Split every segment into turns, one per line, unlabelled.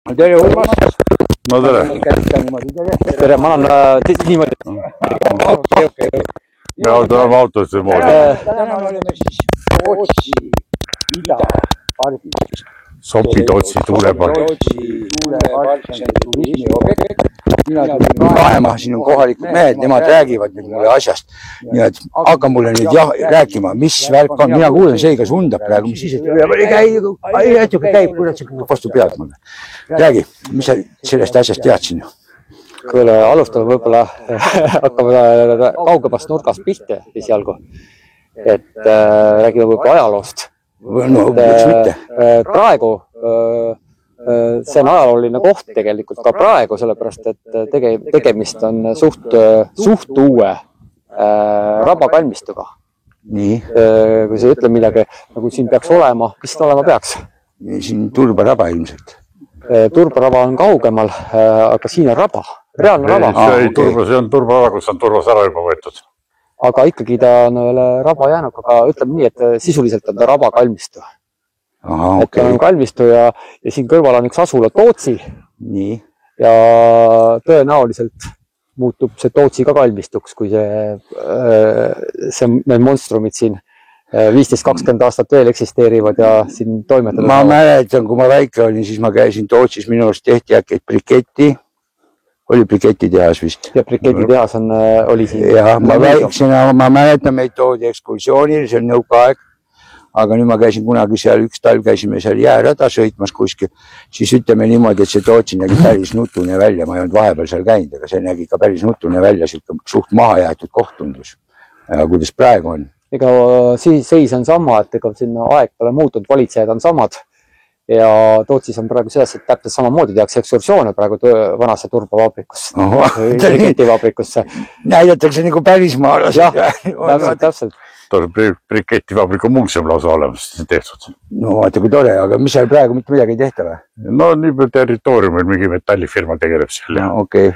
Tere, Urmas!
No tere!
Tere, ma annan niimoodi.
Me oleme autosse moodi.
Täna me oleme siis Tootsi idapargis.
Sopi-Tootsi tuulepark.
Tootsi tuulepark, see on turismiobjekt. Mina tulin kaema, siin on kohalikud mehed, nemad räägivad nüüd mulle asjast. Nii et hakka mulle nüüd rääkima, mis värk on. Mina kuulen see, kas undab praegu, mis siis, et käib, kuidas see vastu pead mulle. Räägi, mis sa sellest asjast teadsin?
Kuule, alustame võib-olla, hakkame kaugemast nurgast pihta esialgu. Et räägime võib-olla ajaloost.
No, mitte.
Praegu see on ajalooline koht tegelikult ka praegu, sellepärast et tegemist on suht uue rabakalmistuga.
Nii.
Kui sa ütled midagi, nagu siin peaks olema, mis ta olema peaks?
Siin Turbaraba ilmselt.
Turbaraba on kaugemal, aga siin on raba, reaalne raba.
See on Turbaraba, kus on Turbas ära juba võetud.
Aga ikkagi ta on veel raba jäänud, aga ütleme nii, et sisuliselt on ta rabakalmistu. Et ta on kalmistu ja siin kõrval on üks asula Tootsi.
Nii.
Ja tõenäoliselt muutub see Tootsi ka kalmistuks, kui need monstrumid siin 15-20 aastat veel eksisteerivad ja siin toimetada.
Ma mäletan, kui ma väike olin, siis ma käisin Tootsis, minu arust tehti äkki briketti. Oli briketitehas vist.
Ja briketitehas oli siin.
Ja ma väiksena, ma mäletan, meid toodi ekskursioonil, see on nõukaaeg. Aga nüüd ma käisin kunagi seal, üks talv käisime seal jäärada sõitmas kuskil. Siis ütleme niimoodi, et see Tootsi nägi päris nutune välja. Ma ei olnud vahepeal seal käinud, aga see nägi ka päris nutune välja. Suht maha jäetud kohtundus. Ja kuidas praegu on?
Ega seis on sama, et ega sinna aeg pole muutunud, valitsejad on samad. Ja Tootsis on praegu selles, et täpselt samamoodi tehakse ekskursioone praegu vanasse turbavabrikusse. Briketivabrikusse.
Näidatakse nagu pärismaalas.
Jah, täpselt.
Briketivabriku muuseum lausa olemas tehtud.
No vaata kui tore, aga mis seal praegu mitte midagi ei tehta või?
No nii territooriumil mingi metallifirma tegeleb seal.
Okei.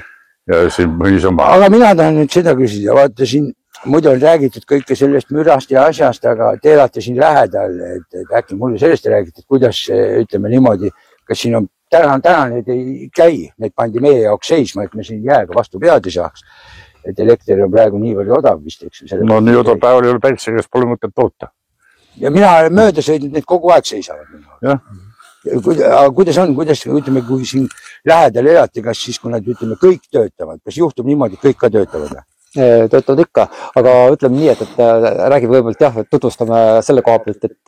Ja siin mõnisama.
Aga mina tahan nüüd seda küsida. Vaata siin, muidu on räägitud kõike sellest mürast ja asjast, aga te elate siin lähedal. Et äkki mulle sellest räägite, et kuidas, ütleme niimoodi, kas siin on täna need ei käi, need pandi meie jaoks seisma, et me siin jääga vastu pead ei saaks. Et elekter on praegu nii palju odav vist, eks.
No nii odav päeval ei ole päikse, kes pole mõtet toota.
Ja mina olen mööda sõidnud, need kogu aeg seisavad.
Jah.
Aga kuidas on, ütleme, kui siin lähedal elati, kas siis, kui nad, ütleme, kõik töötavad, kas juhtub niimoodi, kõik ka töötavad?
Töötavad ikka, aga ütleme nii, et räägib võibolt jah, et tutvustame selle koha pealt, et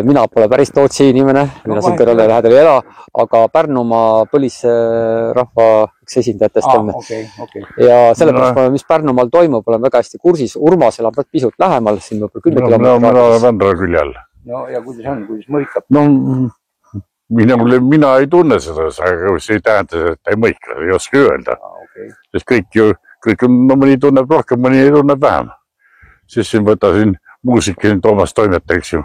mina pole päris Tootsi inimene, mina siin kõrval lähedal ei ela, aga Pärnumaa põlisrahva üks esindajatest on. Ja sellepärast, mis Pärnumaal toimub, olen väga hästi kursis. Urmas elab pisut lähemal, siin võib 10 kilomeetrit.
Mina olen Vändra külje all.
No ja kuidas on, kuidas mõikab?
No mina ei tunne seda, aga see ei tähenda, et ta ei mõikle, ei oska öelda. Sest kõik on, no mõni tunneb rohkem, mõni ei tunneb vähem. Siis siin võta siin muusikin Toomas Toimeta, eks ju.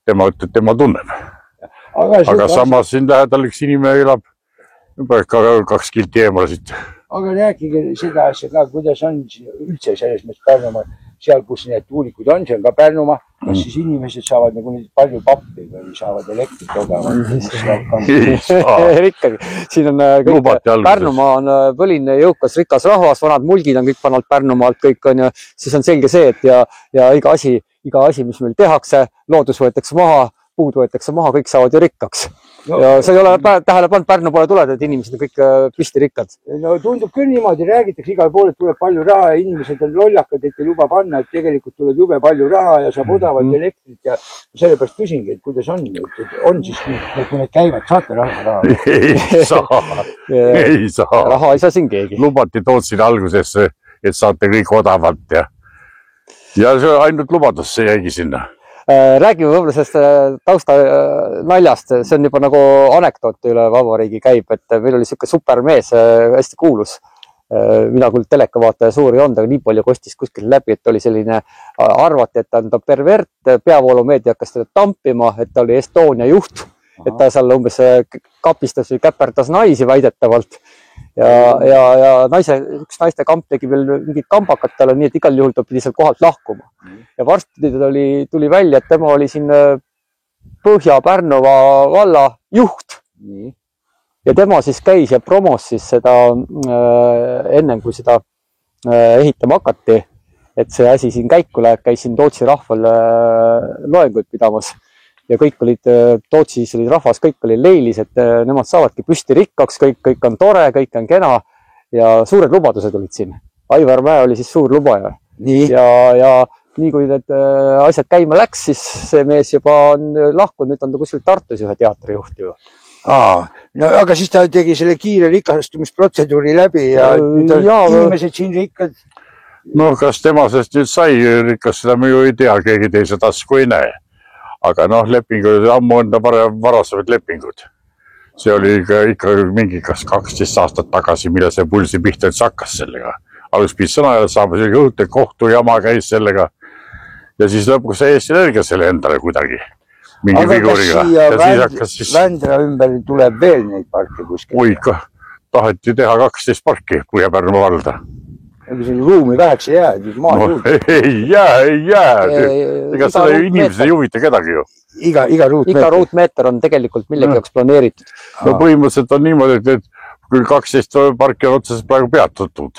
Tema ütleb, et tema tunneb. Aga samas siin lähedal üks inimene elab juba 2 kilti eemal siit.
Aga rääkige seda asja ka, kuidas on üldse selles mõttes Pärnumaa, seal kus need tuulikud on, see on ka Pärnumaa, kas siis inimesed saavad nagu palju pappi või saavad elektrit odavalt?
Ei saa. Ikkagi, siin on kõik, Pärnumaa on põline, jõukas, rikas rahvas, vanad mulgid on kõik vanalt Pärnumaalt, kõik on ja siis on selge see, et ja iga asi, mis meil tehakse, loodus võetakse maha, puud võetakse maha, kõik saavad ju rikkaks. Ja sa ei ole tähele pannud, Pärnu poole tuled, et inimesed on kõik püsti rikkad. No tundub küll niimoodi, räägitakse igal pool, et tuleb palju raha ja inimesed on lollakad, et ei luba panna, et tegelikult tuleb jube palju raha ja saab odavalt elektrit ja sellepärast küsingi, et kuidas on siis, et kui need käivad, saate raha?
Ei saa.
Raha ei saa siin keegi.
Lubati Tootsin algusesse, et saate kõik odavalt ja see ainult lubadus, see jäigi sinna.
Räägime võib-olla sellest tausta naljast, see on juba nagu anekdoot üle vabariigi käib, et meil oli siuke supermees, hästi kuulus. Mina küll telekavaataja suur ei olnud, aga nii palju kostis kuskil läbi, et oli selline, arvati, et ta on pervert, peavoolumeedia hakkas teda tampima, et ta oli Estonia juht, et ta seal umbes kapistas või käperdas naisi väidetavalt. Ja üks naiste kamp tegi veel mingid kambakat talle, nii et igal juhul ta pidi seal kohalt lahkuma. Ja varsti tuli välja, et tema oli siin Põhja-Pärnumaa valla juht. ja tema siis käis ja promos siis seda ennem kui seda ehitama hakati, et see asi siin käiku läheb, käis siin Tootsi rahval loenguid pidamas ja kõik olid, Tootsis oli rahvas, kõik oli leilis, et nemad saavadki püsti rikkaks, kõik on tore, kõik on kena ja suured lubadused olid siin. Aivar Mäe oli siis suur lubaja. Ja nii kui need asjad käima läks, siis see mees juba on lahkunud, nüüd on ta kuskil Tartus ühe teatrijuht ju.
No aga siis ta tegi selle kiire rikastumisprotseduuri läbi ja inimesed siin rikkad.
No kas tema sest nüüd sai rikas, seda me ju ei tea, keegi teise tasku ei näe. Aga noh, lepingud, ammu on ta varasemad lepingud. See oli ikka mingi kas 12 aastat tagasi, mille see pulsi pihta üldse hakkas sellega. Alus pidi sõna ja saama sellega õhte kohtu jama käis sellega. Ja siis lõpuks sai Eesti Energia selle endale kuidagi. Mingi figuriga.
Aga kas siia Vändra ümber tuleb veel neid parke kuskil?
Oi ikka, taheti teha 12 parki Põhja-Pärnu valda.
Aga selle ruumi väheks ei jää.
No, ei jää. Ega selle inimesed ei huvita kedagi ju.
Iga ruutmeeter on tegelikult millegi jaoks planeeritud.
No põhimõtteliselt on niimoodi, et küll 12 parki on otseselt praegu peatatud.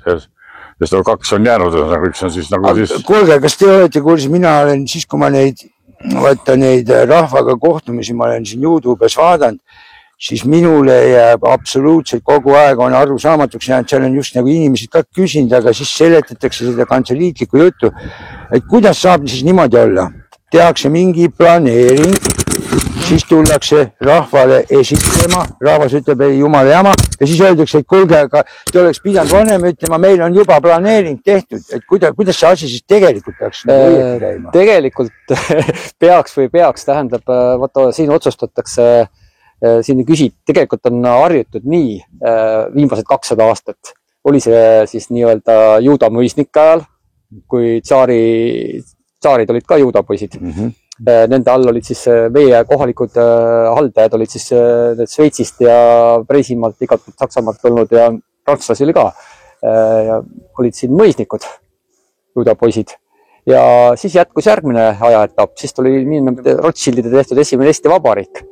Sest 2 on jäänud, üks on siis nagu siis...
Kuulge, kas te olete kursis, mina olen siis, kui ma neid rahvaga kohtumisi, ma olen siin YouTube'is vaadanud, siis minule jääb absoluutselt kogu aeg on aru saamatuks jäänud, seal on just nagu inimesed ka küsinud, aga siis seletatakse seda kantseliitlikku juttu, et kuidas saab siis niimoodi olla. Tehakse mingi planeering, siis tullakse rahvale esitlema, rahvas ütleb, ei jumala jama, ja siis öeldakse, et kuulge, aga te oleks pidanud vanem ütlema, meil on juba planeering tehtud, et kuidas see asi siis tegelikult peaks õieti käima?
Tegelikult peaks või peaks, tähendab, vaata, siin otsustatakse, siin küsid, tegelikult on harjutud nii viimased 200 aastat. Oli see siis nii-öelda juudamõisnike ajal, kui tsaarid olid ka juudapoisid. Nende all olid siis meie kohalikud haldajad olid siis Sveitsist ja Preisimaalt, igalt Saksamaalt tulnud ja prantslasi oli ka. Ja olid siin mõisnikud, juudapoisid. Ja siis jätkus järgmine ajaetapp, siis tuli Rothschildide tehtud esimene Eesti Vabariik.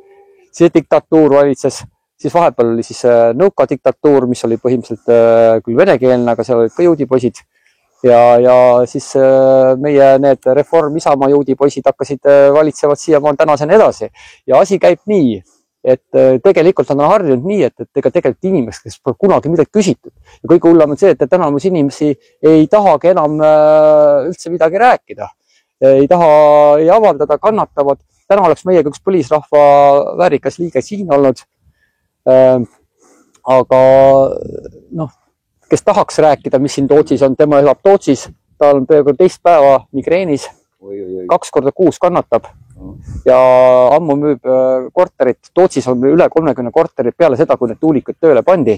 See diktatuur valitses, siis vahepeal oli siis Nõuka diktatuur, mis oli põhimõtteliselt küll venekeelne, aga seal olid ka juudipoisid. Ja siis meie need reform Isamaa juudipoisid hakkasid valitsevad siiamaal tänaseni edasi. Ja asi käib nii, et tegelikult on harjunud nii, et tegelikult inimesed, kes pole kunagi midagi küsitud. Ja kõige hullem on see, et enamus inimesi ei tahagi enam üldse midagi rääkida. Ei taha ei avaldada, kannatavad. Täna oleks meiega üks põlisrahva väärikas liige siin olnud. Aga noh, kes tahaks rääkida, mis siin Tootsis on, tema elab Tootsis, ta on peaaegu 2 päeva migreenis, 2 korda kuus kannatab ja ammu müüb korterit. Tootsis on üle 30 korterit peale seda, kui need tuulikud tööle pandi.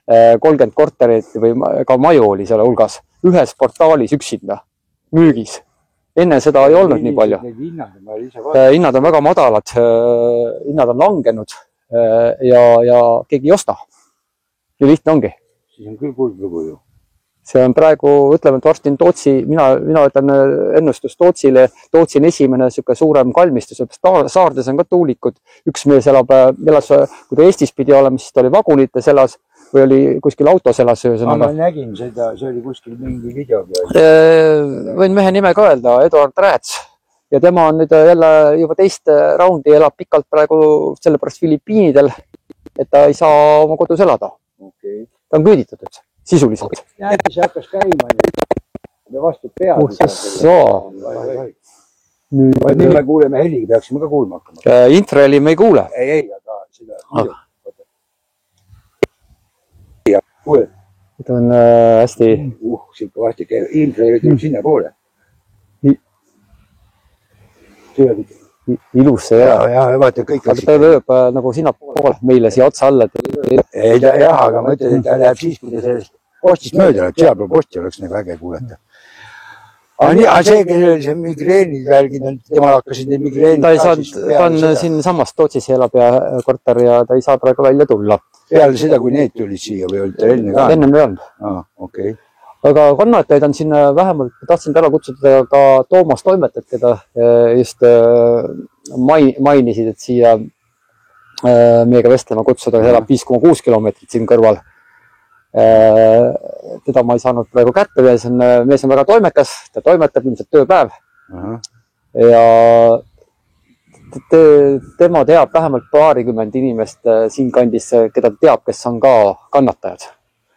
30 korterit või ka maju oli selle hulgas. Ühes portaalis üksinda, müügis. Enne seda ei olnud nii palju. Hinnad on väga madalad, hinnad on langenud ja keegi ei osta. Ja lihtne ongi.
Siis on küll kuldlugu ju.
See on praegu, ütleme, et varsti on Tootsi, mina ütlen ennustus Tootsile. Tootsi on esimene suurem kalmistus. Saardes on ka tuulikud. Üks mees elas, kui ta Eestis pidi olema, siis ta oli vagunites elas või oli kuskil autos elas.
Ma nägin seda, see oli kuskil mingi video.
Võin mehe nime ka öelda, Eduard Rääts. Ja tema on nüüd jälle juba teist raundi elab pikalt praegu sellepärast Filipiinidel, et ta ei saa oma kodus elada. Ta on küüditud, sisuliselt.
Näete, see hakkas käima ja vastu pead. Nüüd me kuuleme heli, peaksime ka kuulma hakkama.
Infraheli me ei kuule.
Ei, aga seda... Kuule.
Ta on hästi...
Siuke vahti käib. Infraheli tuleb sinna poole.
Ilus see
ja vaata kõik.
Aga ta lööb nagu sinna poole meile siia otsa alla.
Jah, aga ma ütlen, et ta läheb siis, kui ta sellest postist mööda läheb. Seal peal posti oleks nagu äge kuulata. Aga see, kellel see migreenid värgid on, temal hakkasid need migreenid...
Ta on siin samast Tootsis elab ja korter ja ta ei saa praegu välja tulla.
Peale seda, kui need tulid siia või olid ta enne ka?
Enne me on.
Okei.
Aga kannatajaid on siin vähemalt, tahtsin täna kutsuda ka Toomas Toimetajat, keda just mainisid, et siia meiega vestlema kutsuda, elab 5,6 kilomeetrit siin kõrval. Teda ma ei saanud praegu kätte, mees on väga toimekas, ta toimetab ilmselt tööpäev. Ja tema teab vähemalt paarikümmend inimest siin kandis, keda teab, kes on ka kannatajad.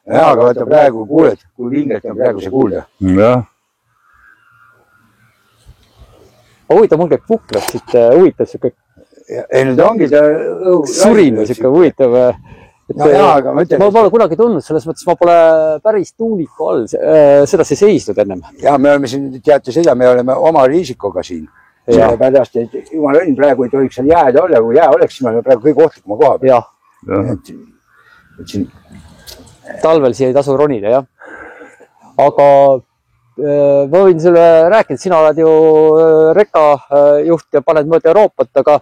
Ja, aga vaata praegu kuuled, kui vinget on praegu see kuulda.
Jah.
Huvitav, mul käib pukleb siit, huvitav siuke.
Ei, nüüd ongi ta
surinu siuke huvitav.
No jaa, aga ma ütlen.
Ma pole kunagi tundnud, selles mõttes ma pole päris tuuliku all sedasi seisnud ennem.
Ja me oleme siin, teate seda, me oleme oma riisikoga siin. Sellepärast, et jumal õnn praegu ei tohiks seal jääd olla, kui jää oleks, siis me oleme praegu kõige ohtlikuma koha peal.
Jah. Talvel siia ei tasu ronida, jah. Aga ma võin sulle rääkida, sina oled ju rekajuht ja paned mõõda Euroopat, aga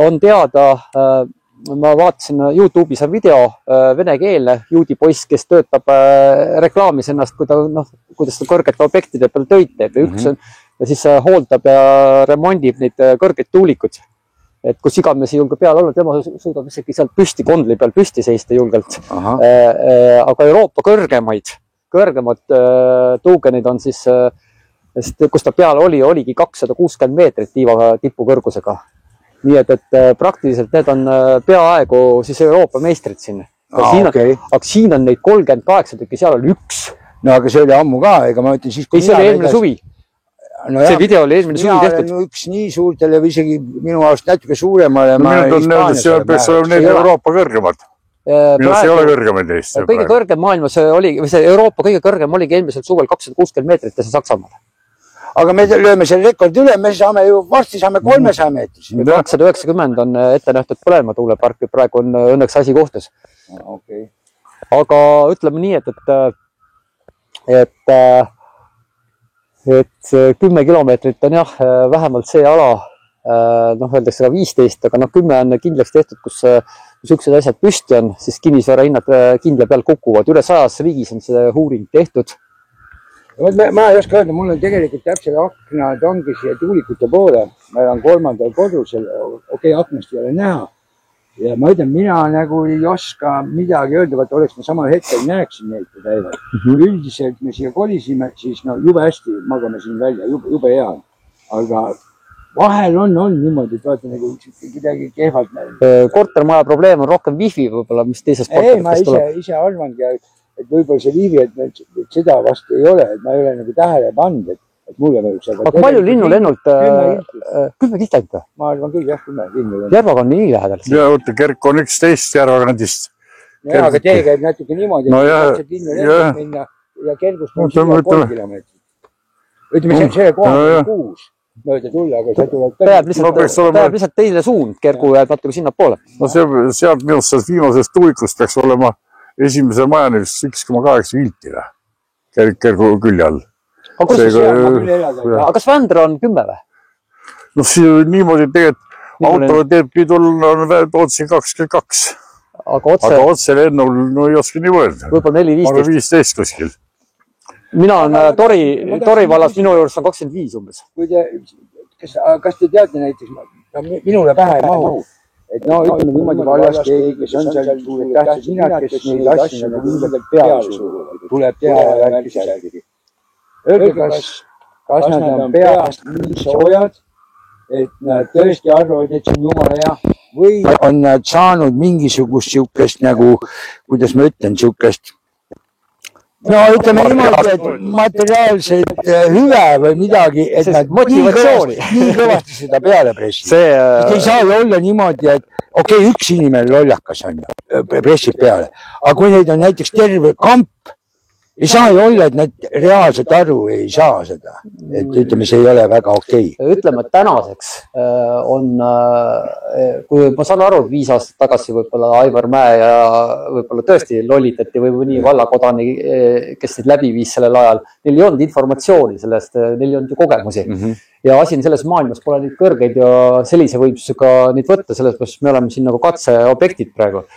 on teada, ma vaatasin YouTube'is on video venekeelne juudi poiss, kes töötab reklaamis ennast, kuidas ta kõrgete objektide peal töid teeb. Üks on ja siis hooldab ja remondib neid kõrgeid tuulikud. Et kus iganes ei julge peal olla, tema suudab isegi sealt püsti, kondli peal püsti seista julgelt. Aga Euroopa kõrgemad tuugenid on siis, kus ta peal oligi 260 meetrit tiiva tipu kõrgusega. Nii et praktiliselt need on peaaegu siis Euroopa meistrid siin. Aga siin on neid 38 tükki, seal oli üks.
No aga see oli ammu ka, ega ma ütlen siis...
Ei, see oli eelmine suvi. No see video oli eelmine suvi tehtud.
Üks nii suurtele või isegi minu arust natuke suuremale.
Nüüd on need, see peaks olema need Euroopa kõrgemad. Minu see ei ole kõrgemad neist.
Kõige kõrgem maailmas oli, või see Euroopa kõige kõrgem oligi eelmisel suvel 260 meetrit ja see Saksamaal.
Aga me lööme selle rekordi üle, me saame ju varsti 300 meetris.
290 on ette nähtud Põlema tuulepark ja praegu on õnneks asi kohtus. Aga ütleme nii, et 10 kilomeetrit on jah, vähemalt see ala, öeldakse ka 15, aga 10 on kindlaks tehtud, kus üksused asjad püsti on, siis kinnisvara hinnad kindla peal kukuvad. Üle 100 riigis on see uuring tehtud.
Ma ei oska öelda, mul on tegelikult täpselt aknad ongi siia tuulikute poole. Ma olen 3. kodusel, aknast ei ole näha. Ja ma ütlen, mina nagu ei oska midagi öelda, vaat oleks ma samal hetkel näeksin neid päeval. Üldiselt me siia kolisime, siis jube hästi magame siin välja, jube hea. Aga vahel on niimoodi, et vaata nagu midagi kehvalt.
Kortermaja probleem on rohkem wifi võib-olla, mis teisest korteritest tuleb.
Ei, ma ise arvangi, et võib-olla see wifi, et seda vastu ei ole, et ma ei ole nagu tähele pannud, et mulle võiks.
Aga palju linnulennult 10 kistent või?
Ma arvan küll, jah, 10 linnulennult.
Järvaga on nii lähedal.
Ja oota, Kerk on 11 Järvakandist.
Ja, aga tee käib natuke niimoodi, et linnulennult minna ja Kergust on 3 kilomeetrit. Ütleme, see koha on 6 mööda tulla, aga see tuleb...
Tähendab lihtsalt teile suund, Kergu jääb natuke sinna poole.
No sealt minust sellest viimasest tuulikust peaks olema esimese majani 1,8 viltina Kergu külje all.
Aga kas Vändra on 10 või?
No see niimoodi tegelikult autole teebki tulla otsi 22. Aga otse lennul ei oska nii mõelda.
Võib-olla 4-15.
15 kuskil.
Mina on Tori vallas, minu juures on 25 umbes.
Kas te teate näiteks, minule pähe ei mahu, et ütleme niimoodi vallas keegi, kes on seal suured tähtsad minad, kes neid asju nagu viimalt peale suruvad, tuleb teha ja järgi. Öelge, kas nad on peast nii soojad, et nad tõesti arvavad, et see on jumala hea, või on nad saanud mingisugust siukest nagu, kuidas ma ütlen, siukest, no ütleme niimoodi, et materiaalset hüve või midagi, et nad nii kõvasti seda peale pressid. Ei saa ju olla niimoodi, et üks inimene lollakas on ju, pressib peale, aga kui neid on näiteks terve kamp, ei saa ju olla, et nad reaalselt aru ei saa seda. Et ütleme, see ei ole väga okei.
Ütleme, et tänaseks on, kui ma saan aru, et 5 aastat tagasi võib-olla Aivar Mäe ja võib-olla tõesti lollitati või nii vallakodani, kes neid läbi viis sellel ajal, neil ei olnud informatsiooni sellest, neil ei olnud ju kogemusi. Ja asi on selles maailmas pole neid kõrgeid ja sellise võimsusega neid võtta, selles mõttes me oleme siin nagu katseobjektid praegu.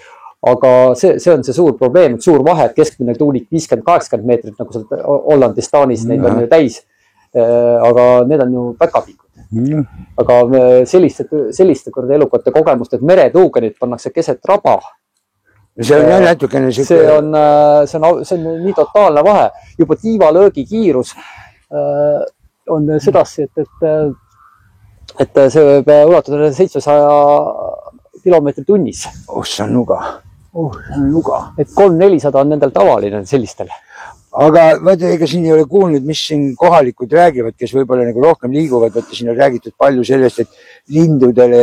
Aga see on see suur probleem, et suur vahe, et keskmine tuulik 50-80 meetrit, nagu seal Hollandis, Taanis, neid on ju täis. Aga need on ju päkapikud. aga selliste korda elukate kogemust, et meretuugenid pannakse keset raba.
See on jah natukene
see on nii totaalne vahe. Juba tiivalöögi kiirus on sedasi, et see võib ulatuda 700 kilomeetri tunnis.
See on nuga.
Et 300-400 on nendel tavaline sellistel.
Aga vaata, ega siin ei ole kuulnud, mis siin kohalikud räägivad, kes võib-olla nagu rohkem liiguvad. Vaata, siin on räägitud palju sellest, et lindudele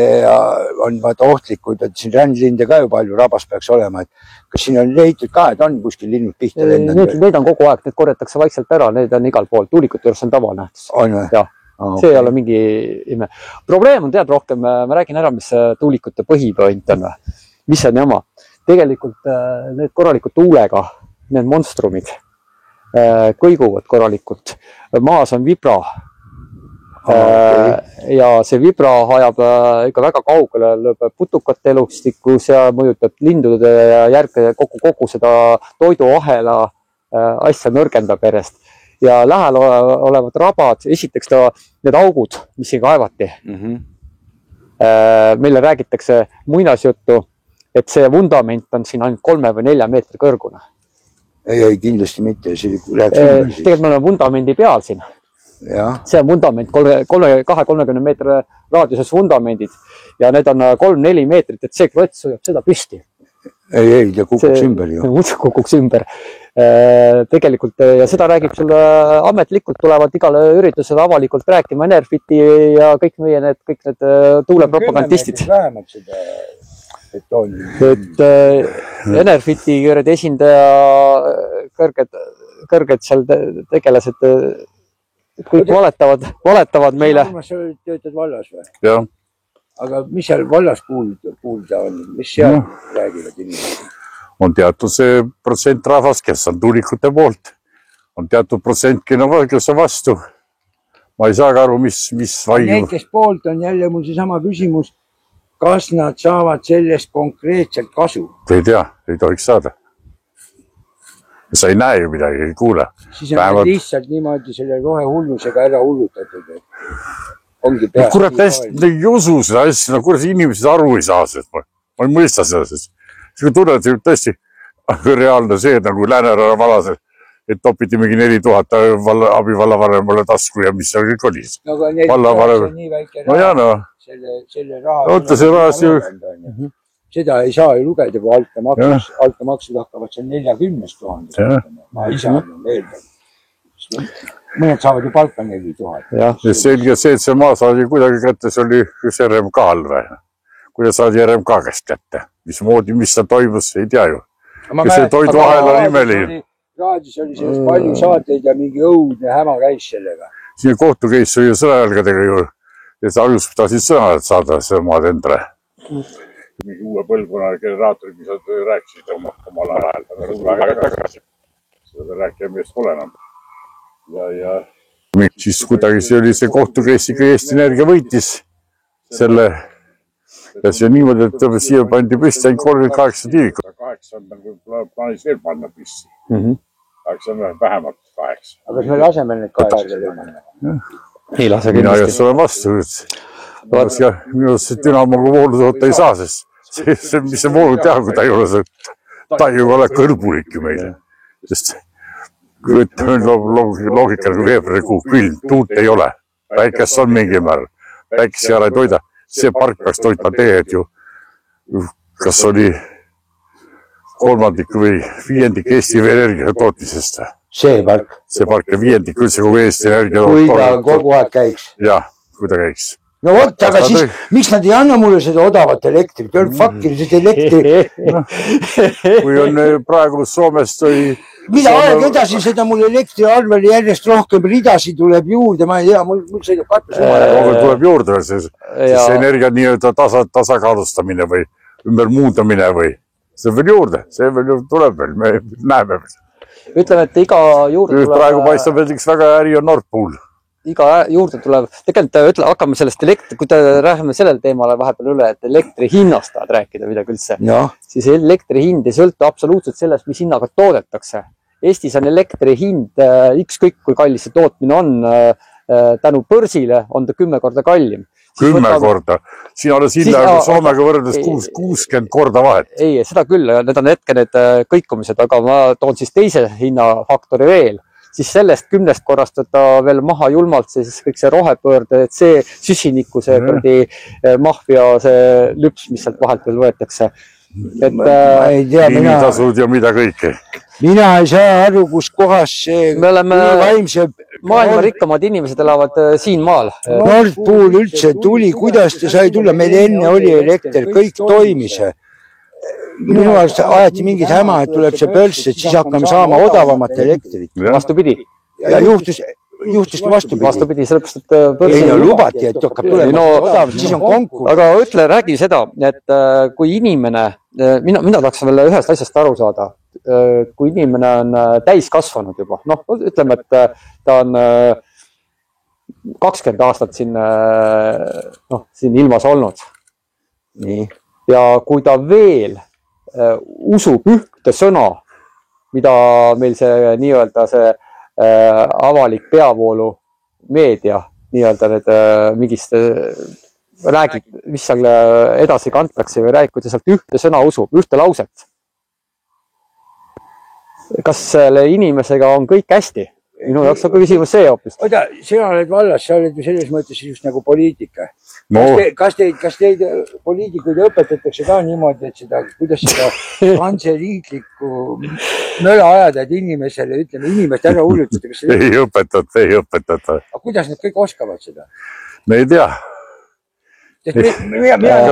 on vaata ohtlikud, et siin rändlinde ka ju palju rabas peaks olema. Kas siin on leitud ka, et on kuskil linnud pihta lendanud?
Neid on kogu aeg, need korjatakse vaikselt ära, need on igal pool. Tuulikute juures on tavanähtus.
On või?
Jah, see ei ole mingi ime. Probleem on tead rohkem, ma räägin ära, mis tuulikute põhipoint on. Mis on jama? Tegelikult need korralikud tuulega, need monstrumid kõiguvad korralikult. Maas on vibra. Ja see vibra hajab ikka väga kaugele, lööb putukate elustikku, see mõjutab lindude ja järge kogu seda toiduahela asja nõrgendab järjest. Ja lähel olevad rabad, esiteks need augud, mis siin kaevati. Meile räägitakse muinasjuttu, et see vundament on siin ainult 3 või 4 meetri kõrgune.
Ei, kindlasti mitte.
Tegelikult me oleme vundamendi peal siin. See on vundament, 2-30 meetri raadiuses vundamendid ja need on 3-4 meetrit, et see klots sujab seda püsti.
Ei, ta kukuks ümber ju.
Kukuks ümber. Tegelikult ja seda räägib sulle ametlikult, tulevad igale üritusele avalikult rääkima Enerfiti ja kõik need tuulepropagandistid.
Vähemalt seda
et Enerfiti esindaja kõrged seal tegelased kõik valetavad meile.
Sa töötad vallas või?
Jah.
Aga mis seal vallas kuulda on? Mis seal räägivad inimesed?
On teatud see protsent rahvast, kes on tuulikute poolt. On teatud protsent, kes on vastu. Ma ei saa aru, mis vaiu.
Need, kes poolt on jälle mul seesama küsimus. Kas nad saavad sellest konkreetselt kasu?
Ei tea, ei tohiks saada. Sa ei näe ju midagi, ei kuule.
Siis on lihtsalt niimoodi selle rohehullusega ära hullutatud. Ongi peast.
Kurat, ei usu seda asja, kurat inimesed aru ei saa sellest. Ma ei mõista seda. See tunned tõesti reaalne see, nagu Läänerara valas, et topiti mingi 4000 abivallavanemale tasku ja mis seal kõik oli.
Aga neil on nii väike raha. Selle raha.
Oota, see rahast ju.
Seda ei saa ju lugeda, kui altamaksud hakkavad seal 40 000. Ma ise olen meelde. Mõned saavad ju palka 4000.
Selge see, et see maa saadi kuidagi kätte, see oli üks RMK-l või. Kuidas saadi RMK käest kätte? Mismoodi, mis seal toimus, ei tea ju. See toiduahel on imeline.
Raadis oli sellest palju saateid ja mingi õudne häma käis sellega.
Siin kohtukeis oli sõnajalgadega ju. Ja sa alguses tahtsid sõna, et saada see maad endale. Mingi uue põlvkonna generaatori, mis sa rääkisid omal ajal. Seda rääkija meest pole enam. Ja siis kuidagi see oli see kohtukeis ikka Eesti Energia võitis selle. Ja see on niimoodi, et siia pandi püsti ainult 38 tiivikut. 8 on plaanis veel panna püsti. 8 on vähemalt 8.
Aga kas meil asemel need 8 panna?
Ei lase
mina just olen vastu. Minu see dünamoga voolu toota ei saa, sest mis see voolu teha, kui ta ei ole see, ta ei ole kõrbulik ju meile. Sest loogika nagu veebruarikuu külm, tuult ei ole. Päikest on mingi määr. Päikest ei toida. See park peaks toitma teed ju. Kas oli 3. või 5. Eesti energia tootmisest.
See park
ja 5. üldse kogu Eesti energia.
Kui ta kogu aeg käiks.
Jah, kui ta käiks.
No vot, aga siis miks nad ei anna mulle seda odavat elektrit? Fakiliselt elektri.
Kui on praegu Soomest või...
Mida aeg edasi, seda mul elektriarvel järjest rohkem ridasid tuleb juurde. Ma ei tea, mul sõidab katus.
Tuleb juurde veel see energia nii-öelda tasakaalustamine või ümber muundamine või... See veel juurde, see veel tuleb veel, me näeme.
Ütleme, et iga juurde tuleb...
Praegu paistab, et üks väga äri on Nord Pool.
Iga juurde tuleb... Tegelikult hakkame sellest kui te räägime sellel teemale vahepeal üle, et elektri hinnast tahad rääkida midagi üldse. Siis elektri hind ei sõltu absoluutselt sellest, mis hinnaga toodetakse. Eestis on elektri hind ükskõik, kui kallis see tootmine on. tänu börsile on ta 10 korda kallim.
10 korda. Siin on Soomega võrreldes 60 korda vahet.
Ei, seda küll. Need on hetke need kõikumised, aga ma toon siis teise hinnafaktori veel. Siis sellest 10 korrast võtta veel maha julmalt, siis kõik see rohepöörde, et see süsiniku, see mahvia, see lüps, mis sealt vahelt veel võetakse.
Liinitasud ja mida kõike.
Mina ei saa aru, kus kohas see
vaimse maailma rikkamad inimesed elavad siin maal.
Nord Pool üldse tuli, kuidas ta sai tulla? Meil enne oli elekter, kõik toimis. Minu arust ajati mingid häma, et tuleb see börs, et siis hakkame saama odavamat elektrit.
Vastupidi.
Ja juhtuski vastupidi.
Sellepärast, et
ei no lubati, et hakkab tulema odavalt, siis on konkurss.
Aga räägi seda, et kui inimene, mina tahaks veel ühest asjast aru saada, kui inimene on täiskasvanud juba, ütleme, et ta on 20 aastat siin ilmas olnud. Nii. Ja kui ta veel usub ühte sõna, mida meil see nii-öelda see avalik peavoolu meedia nii-öelda need mingist räägib, mis seal edasi kantakse või räägib, kui ta sealt ühte sõna usub, ühte lauset. Kas selle inimesega on kõik hästi? Minu jaoks on küsimus see hoopis.
Oda, sina oled vallas, sa oled ju selles mõttes just nagu poliitika. Kas teid poliitikuid õpetatakse ka niimoodi, et seda, kuidas seda kanseliiklikku möla ajada, et inimesele, ütleme, inimest ära hullutada?
Ei õpetata.
Aga kuidas nad kõik oskavad seda?
Me ei tea.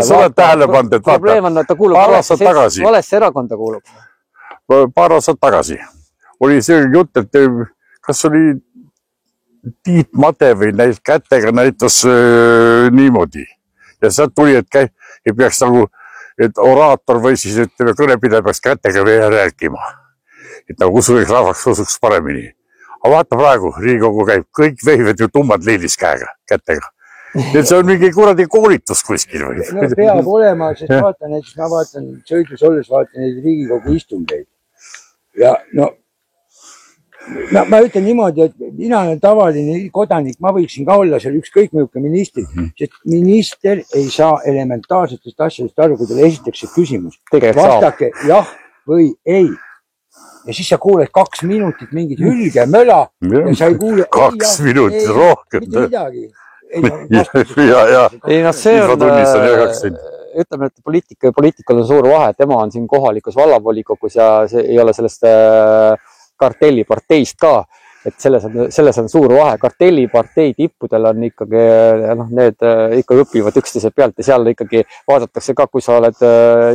Sa oled tähele pannud, et vaata,
valesse erakonda kuulub.
Paar aastat tagasi oli see jutt, et kas oli Tiit Mate või kätega näitas niimoodi. Ja sealt tuli, et ei peaks nagu, et oraator või siis ütleme, kõnepidaja peaks kätega veel rääkima. Et nagu usuks rahvaks usuks paremini. Aga vaata praegu, Riigikogu käib, kõik vehivad ju tummad liilis kätega. Et see on mingi kuradi koolitus kuskil või?
No peab olema, sest vaata näiteks, ma vaatan sõidus olles, vaatan neid Riigikogu istungeid. Ja no, ma ütlen niimoodi, et mina olen tavaline kodanik, ma võiksin ka olla seal ükskõik mõjuke minister, sest minister ei saa elementaarsetest asjadest aru, kui teile esitakse küsimus. Vastake jah või ei. Ja siis sa kuuled 2 minutit mingit hülge möla ja sa ei kuule
2 minutit rohkem.
Mitte midagi.
Ei, no see on, ütleme, et poliitikal on suur vahe, tema on siin kohalikus vallavolikogus ja see ei ole sellest kartelliparteist ka, et selles on suur vahe. Kartellipartei tippudel on ikkagi, need ikka õpivad üksteise pealt ja seal ikkagi vaadatakse ka, kui sa oled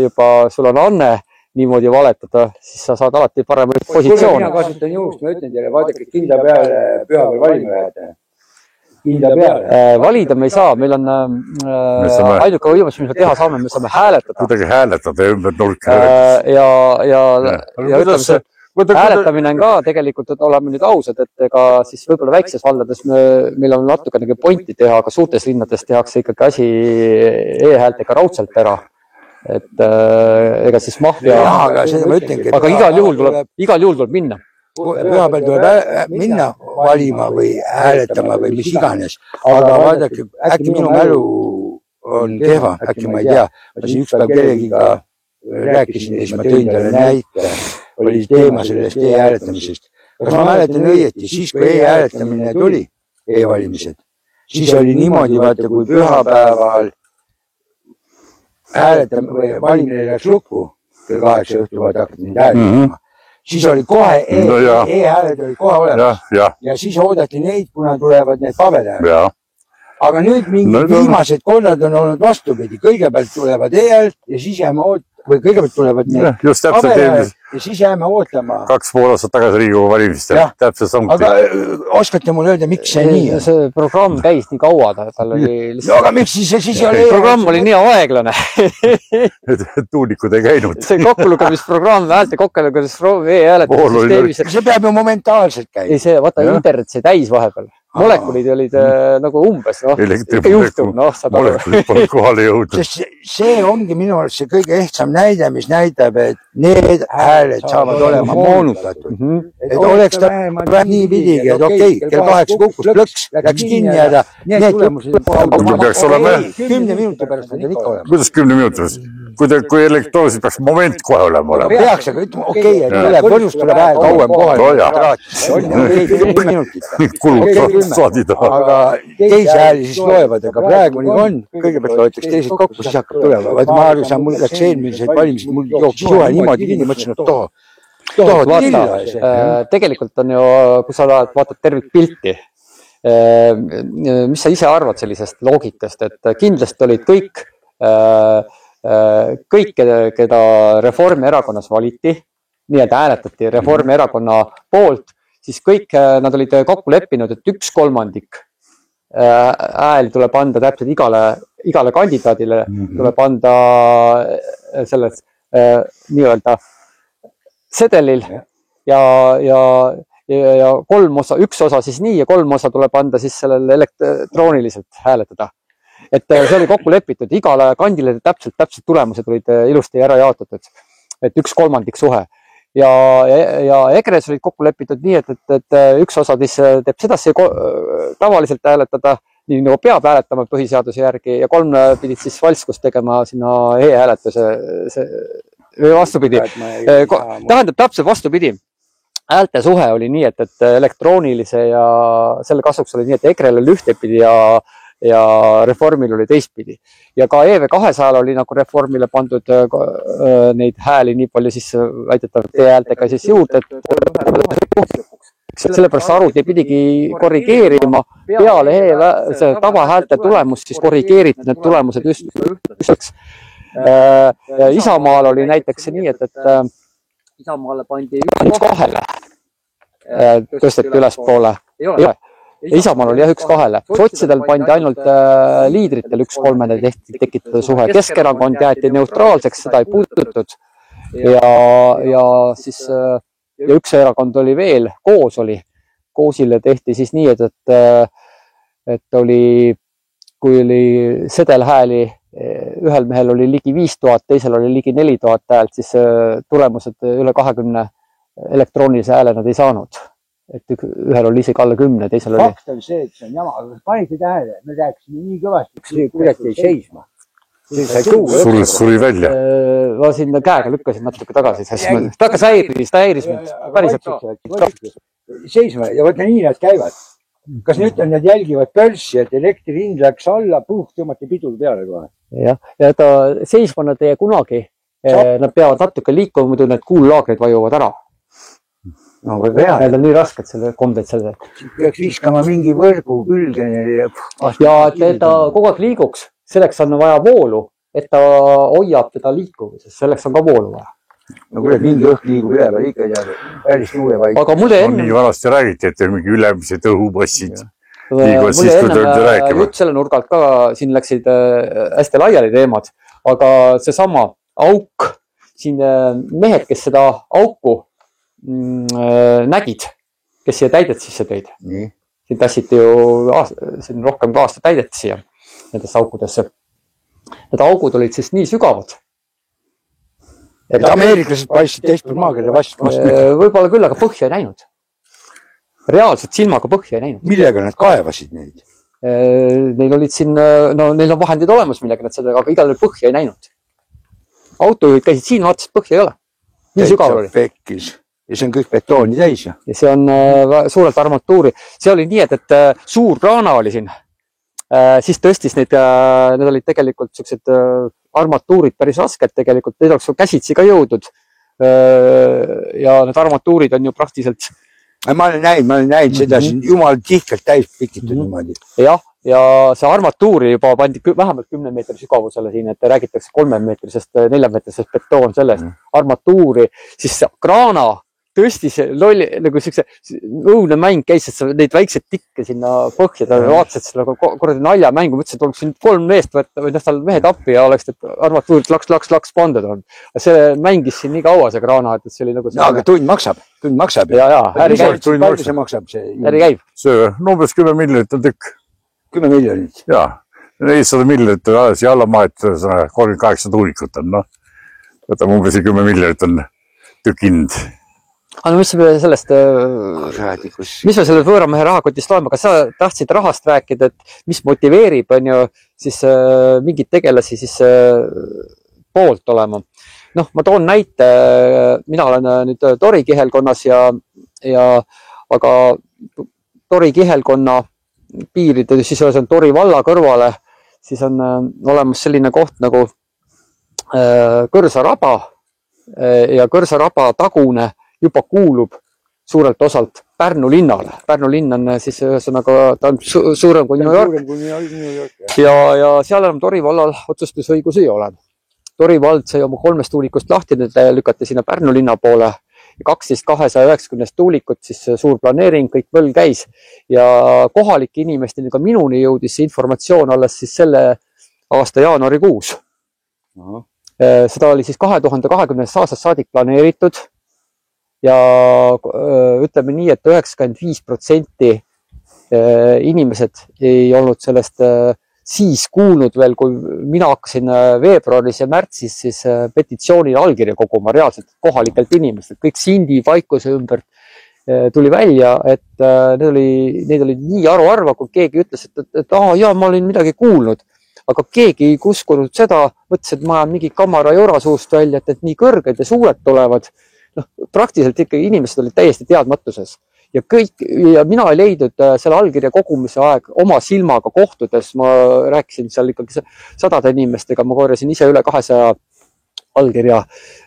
juba, sul on anne niimoodi valetada, siis sa saad alati paremaid positsioone.
Mina kasutan juhust, ma ütlen teile, vaadake, kindla peale pühapäeval valima jääda. Kindla peale.
Valida me ei saa, meil on ainuke võimalus, mis me teha saame, me saame hääletada.
Kuidagi hääletada ümber nurka.
Ja ütleme see, hääletamine on ka tegelikult, et oleme nüüd ausad, et ega siis võib-olla väikses valdades meil on natuke pointi teha, aga suurtes linnades tehakse ikkagi asi e-häältega raudselt ära. Et ega siis mahvia, aga igal juhul tuleb minna.
Pühapäeval tuleb minna valima või hääletama või mis iganes. Aga vaadake, äkki minu mälu on kehva, äkki ma ei tea. Ma siin üks päev kellegiga rääkisin ja siis ma tõin talle näite. Oli teema sellest e-hääletamisest. Kas ma mäletan õieti, siis kui e-hääletamine tuli, e-valimised, siis oli niimoodi, vaata, kui pühapäeval hääletamine või valimine läks lukku, kell 8 õhtu vaata hakati neid hääletama. Siis oli kohe, e-hääled oli kohe olemas. Ja siis oodati neid, kuna tulevad need paberhääled. Aga nüüd mingid viimased korrad on olnud vastupidi. Kõigepealt tulevad e-hääled ja siis jääme või kõigepealt tulevad need paberhääled ja siis jääme ootama.
2,5 aastat tagasi Riigikogu valimistel. Täpselt samuti.
Aga oskate mulle öelda, miks see nii?
See programm käis nii kaua.
No aga miks siis oli?
Programm oli nii aeglane.
Tuulikud ei käinud.
See kokkulugamisprogramm, häälte kokkulugamisprogramm, e-hääletamissüsteemis.
See peab ju momentaalselt käima.
Ei see, vaata internet, see täis vahepeal. molekulid olid nagu umbes, noh, ikka juhtub, noh, saad aru.
Molekulid polnud kohale jõudnud.
See ongi minu arust see kõige ehtsam näide, mis näitab, et need hääled saavad olema moonutatud. Et oleks ta nii pidigi, et okei, kell 8 kukkus plõks, läks kinni ja need tulemused
peaks olema
10 minuti pärast on ikka olema.
Kuidas 10 minuti pärast? Kui elektrooniliselt peaks moment kohe olema.
Peaks, aga ütleme, okei, et üle põhjus tuleb vähe kauem kohale. 10 minutit.
Kulud saadida.
Aga teise hääli siis loevad, aga praegu nii on. Kõigepealt loetakse teised kokku, siis hakkab tulema. Ma arvan, et mul läks eelmiseid valimised, mul jooksis suhe niimoodi kinni, mõtlesin, et
vaata, tegelikult on ju, kui sa vaatad tervikpilti, mis sa ise arvad sellisest loogikast, et kindlasti olid kõik, keda Reformierakonnas valiti, nii et hääletati Reformierakonna poolt, siis kõik nad olid kokku leppinud, et 1/3 hääli tuleb anda täpselt igale kandidaadile, tuleb anda selles nii-öelda sedelil ja 3 osa, 1 osa siis nii ja 3 osa tuleb anda siis sellele elektrooniliselt hääletada. Et see oli kokku lepitud, igale kandile täpselt tulemused olid ilusti ära jaotatud, et 1/3 suhe. Ja EKRE-s olid kokku lepitud nii, et 1 osa teeb sedasi tavaliselt hääletada, nii nagu peab hääletama põhiseaduse järgi ja 3 pidid siis valskust tegema sinna e-hääletuse vastupidi. Tähendab täpselt vastupidi. Häälte suhe oli nii, et elektroonilise ja selle kasuks oli nii, et EKRE-l oli ühtepidi ja Reformil oli teistpidi. Ja ka EV200 oli nagu Reformile pandud neid hääli nii palju siis väidetavalt e-häältega siis juurde, et sellepärast arvuti pidigi korrigeerima peale see tavahäälte tulemust, siis korrigeeriti need tulemused ühtseks. Isamaal oli näiteks nii, et Isamaale pandi 1/2 tõsteti ülespoole. Isamaal oli jah 1/2. Sotsidel pandi ainult liidritel 1/3 tekitada suhe. Keskerakond jäeti neutraalseks, seda ei puututud. Ja siis ja üks erakond oli veel, Koos oli. Koosile tehti siis nii, et oli, kui oli sedelhääli, ühel mehel oli ligi 5000, teisel oli ligi 4000 häält, siis tulemused üle 20 elektroonilise hääle nad ei saanud. Et ühel oli isegi alla 10, teisel oli.
Fakt on see, et see on jama, aga panite tähele, me rääkisime nii kõvasti, kuidagi ei seisma.
Suri välja.
Ma siin käega lükkasin natuke tagasi, sest ta hakkas häiris mind. Päriselt.
Seisma ja võtta nii nad käivad. Kas nüüd on need jälgivad börsi, et elektri hind läks alla, tõmmati pidur peale kohe?
Jah, ja seisma nad ei kunagi. Nad peavad natuke liikuma, muidu need kuullaagrid vajuvad ära.
No, need
on nii rasked selle kombed selle.
Peaks viskama mingi võrgu külge.
Ja et ta kogu aeg liiguks, selleks on vaja voolu, et ta hoiab teda liikumises, selleks on ka voolu vaja.
No kuule, mingi õhk liigub üleval ikka ja päris tuule vaid.
Aga mulle
enne... Nii vanasti räägiti, et mingi ülemised õhupassid.
Mulle enne jutt selle nurgalt ka, siin läksid hästi laiali teemad, aga see sama auk, siin mehed, kes seda auku nägid, kes siia täidet sisse tõid. Siin tassiti ju siin rohkem ka aasta täidet siia nendesse aukudesse. Need augud olid siis nii sügavad.
Et ameeriklased paistsid teistpoolt maakirja vastu.
Võib-olla küll, aga põhja ei näinud. Reaalselt silmaga põhja ei näinud.
Millega nad kaevasid neid?
Neil olid siin, no neil on vahendid olemas, millega nad seda, aga igal põhja ei näinud. Autojuhid käisid siin, vaatasid põhja ei ole. Nii sügav oli.
Pekkis. Ja see on kõik betooni täis.
Ja see on suurelt armatuuri. See oli nii, et suur kraana oli siin. Siis tõstis need olid tegelikult sellised armatuurid päris rasked tegelikult. Need oleks käsitsi ka jõudnud. Ja need armatuurid on ju praktiliselt...
Ma olen näinud seda siin jumal tihkelt täis pikitud niimoodi.
Jah, ja see armatuuri juba pandi vähemalt 10 meetri sügavusele siin, et räägitakse 3 meetrisest, 4 meetrisest betoon sellest armatuuri. Siis kraana tõstis lolli, nagu siukse õudne mäng käis, et sa neid väikseid tikke sinna põhja, ta vaatas, et see nagu korradi naljamängu, mõtlesin, et oleks siin 3 meest võtta või tal mehed appi ja oleks armatuurid laks pandud on. See mängis siin nii kaua see kraana, et see oli nagu...
Aga tund maksab.
Ja, äri käib.
Palju see maksab see?
Äri käib.
See umbes 10 miljonit on tükk.
10 miljonit?
Jaa. 400 miljonit on alles ja alla maet 38 tuulikut on, noh. Võtame umbes 10 miljonit on tükk hind.
Aga mis me sellest, mis me selle võõramehe rahakotist loeme, kas sa tahtsid rahast rääkida, et mis motiveerib, on ju, siis mingid tegelasi siis poolt olema. Noh, ma toon näite, mina olen nüüd Tori kihelkonnas aga Tori kihelkonna piiride, siis on Tori valla kõrvale, siis on olemas selline koht nagu Kõrsaraba ja Kõrsaraba tagune juba kuulub suurelt osalt Pärnu linnale. Pärnu linn on siis ühesõnaga, ta on suurem kui New York. Ja seal enam Tori vallal otsustusõigus ei ole. Tori vald sai oma 3 tuulikust lahti, need lükati sinna Pärnu linna poole. 12 290 tuulikut, siis suur planeering, kõik võll käis. Ja kohalike inimesteni ka minuni jõudis see informatsioon alles siis selle aasta jaanuarikuus. Seda oli siis 2020. aastast saadik planeeritud. Ja ütleme nii, et 95% inimesed ei olnud sellest siis kuulnud veel, kui mina hakkasin veebruaris ja märtsis siis petitsioonil allkirja koguma reaalselt kohalikelt inimestelt. Kõik Sindi paikuse ümber tuli välja, et neid oli nii aruarva, kui keegi ütles, et jaa, ma olin midagi kuulnud. Aga keegi ei kuskunud seda, mõtles, et ma ajan mingi kamara jora suust välja, et nii kõrged ja suured tulevad. Praktiliselt ikkagi inimesed olid täiesti teadmatuses ja mina ei leidnud selle allkirja kogumise aeg oma silmaga kohtudes. Ma rääkisin seal ikkagi 100 inimestega, ma korjasin ise üle 200 allkirja,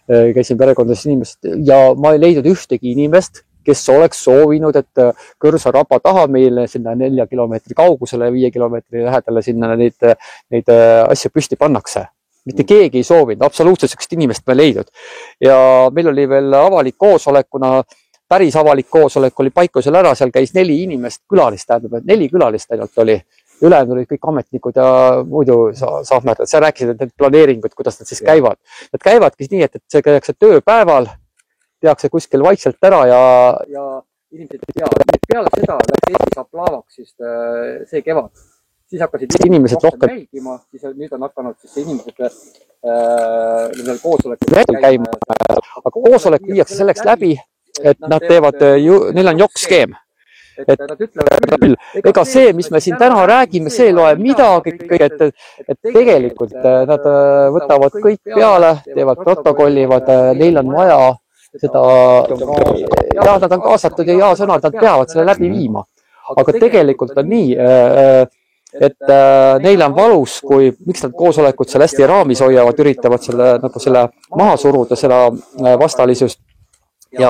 käisin perekondades inimesed ja ma ei leidnud ühtegi inimest, kes oleks soovinud, et Kõrsaraba taha meile sinna 4 kilomeetri kaugusele, 5 kilomeetri lähedale sinna neid asja püsti pannakse. Mitte keegi ei soovinud, absoluutselt sellist inimest me leidnud. Ja meil oli veel avalik koosolek, kuna päris avalik koosolek oli paikusel ära, seal käis 4 inimest külalist, tähendab, et 4 külalist ainult oli. Ülejäänud olid kõik ametnikud ja muidu saahmerdad. Sa rääkisid, et need planeeringud, kuidas nad siis käivad. Nad käivadki nii, et see käiakse tööpäeval, tehakse kuskil vaikselt ära ja inimesed ei tea. Peale seda läks Eesti saab laavaks siis see kevad. Siis hakkasid inimesed rohkem jälgima, siis nüüd on hakanud siis inimesed nendel koosolekul käima. Aga koosolek viiakse selleks läbi, et nad teevad, neil on jokkskeem. Et nad ütlevad küll, ega see, mis me siin täna räägime, see loe midagi, et tegelikult nad võtavad kõik peale, teevad protokollivad, neil on vaja seda, ja nad on kaasatud ja sõnad, nad peavad selle läbi viima. Aga tegelikult on nii, et neile on valus, kui miks nad koosolekud seal hästi raamis hoiavad, üritavad selle maha suruda, seda vastalisust. Ja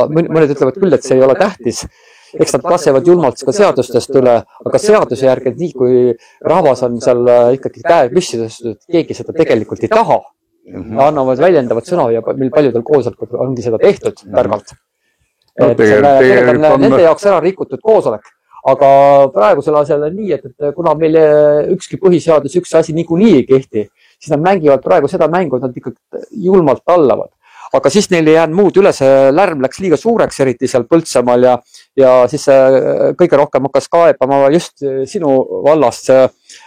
mõned ütlevad küll, et see ei ole tähtis. Eks nad lasevad julmalt ka seadustest üle, aga seaduse järgi, nii kui rahvas on seal ikkagi käe püsti tõstetud, et keegi seda tegelikult ei taha. Annavad väljendavad sõna ja meil paljudel koosolekul ongi seda tehtud targalt. Nende jaoks ära rikutud koosolek. Aga praegusel asjal on nii, et kuna meil ükski põhiseadus, üks asi niikuinii ei kehti, siis nad mängivad praegu seda mängu, et nad ikkagi julmalt tallavad. Aga siis neil ei jäänud muud üle, see lärm läks liiga suureks, eriti seal Põltsamaal ja siis kõige rohkem hakkas kaebama just sinu vallast.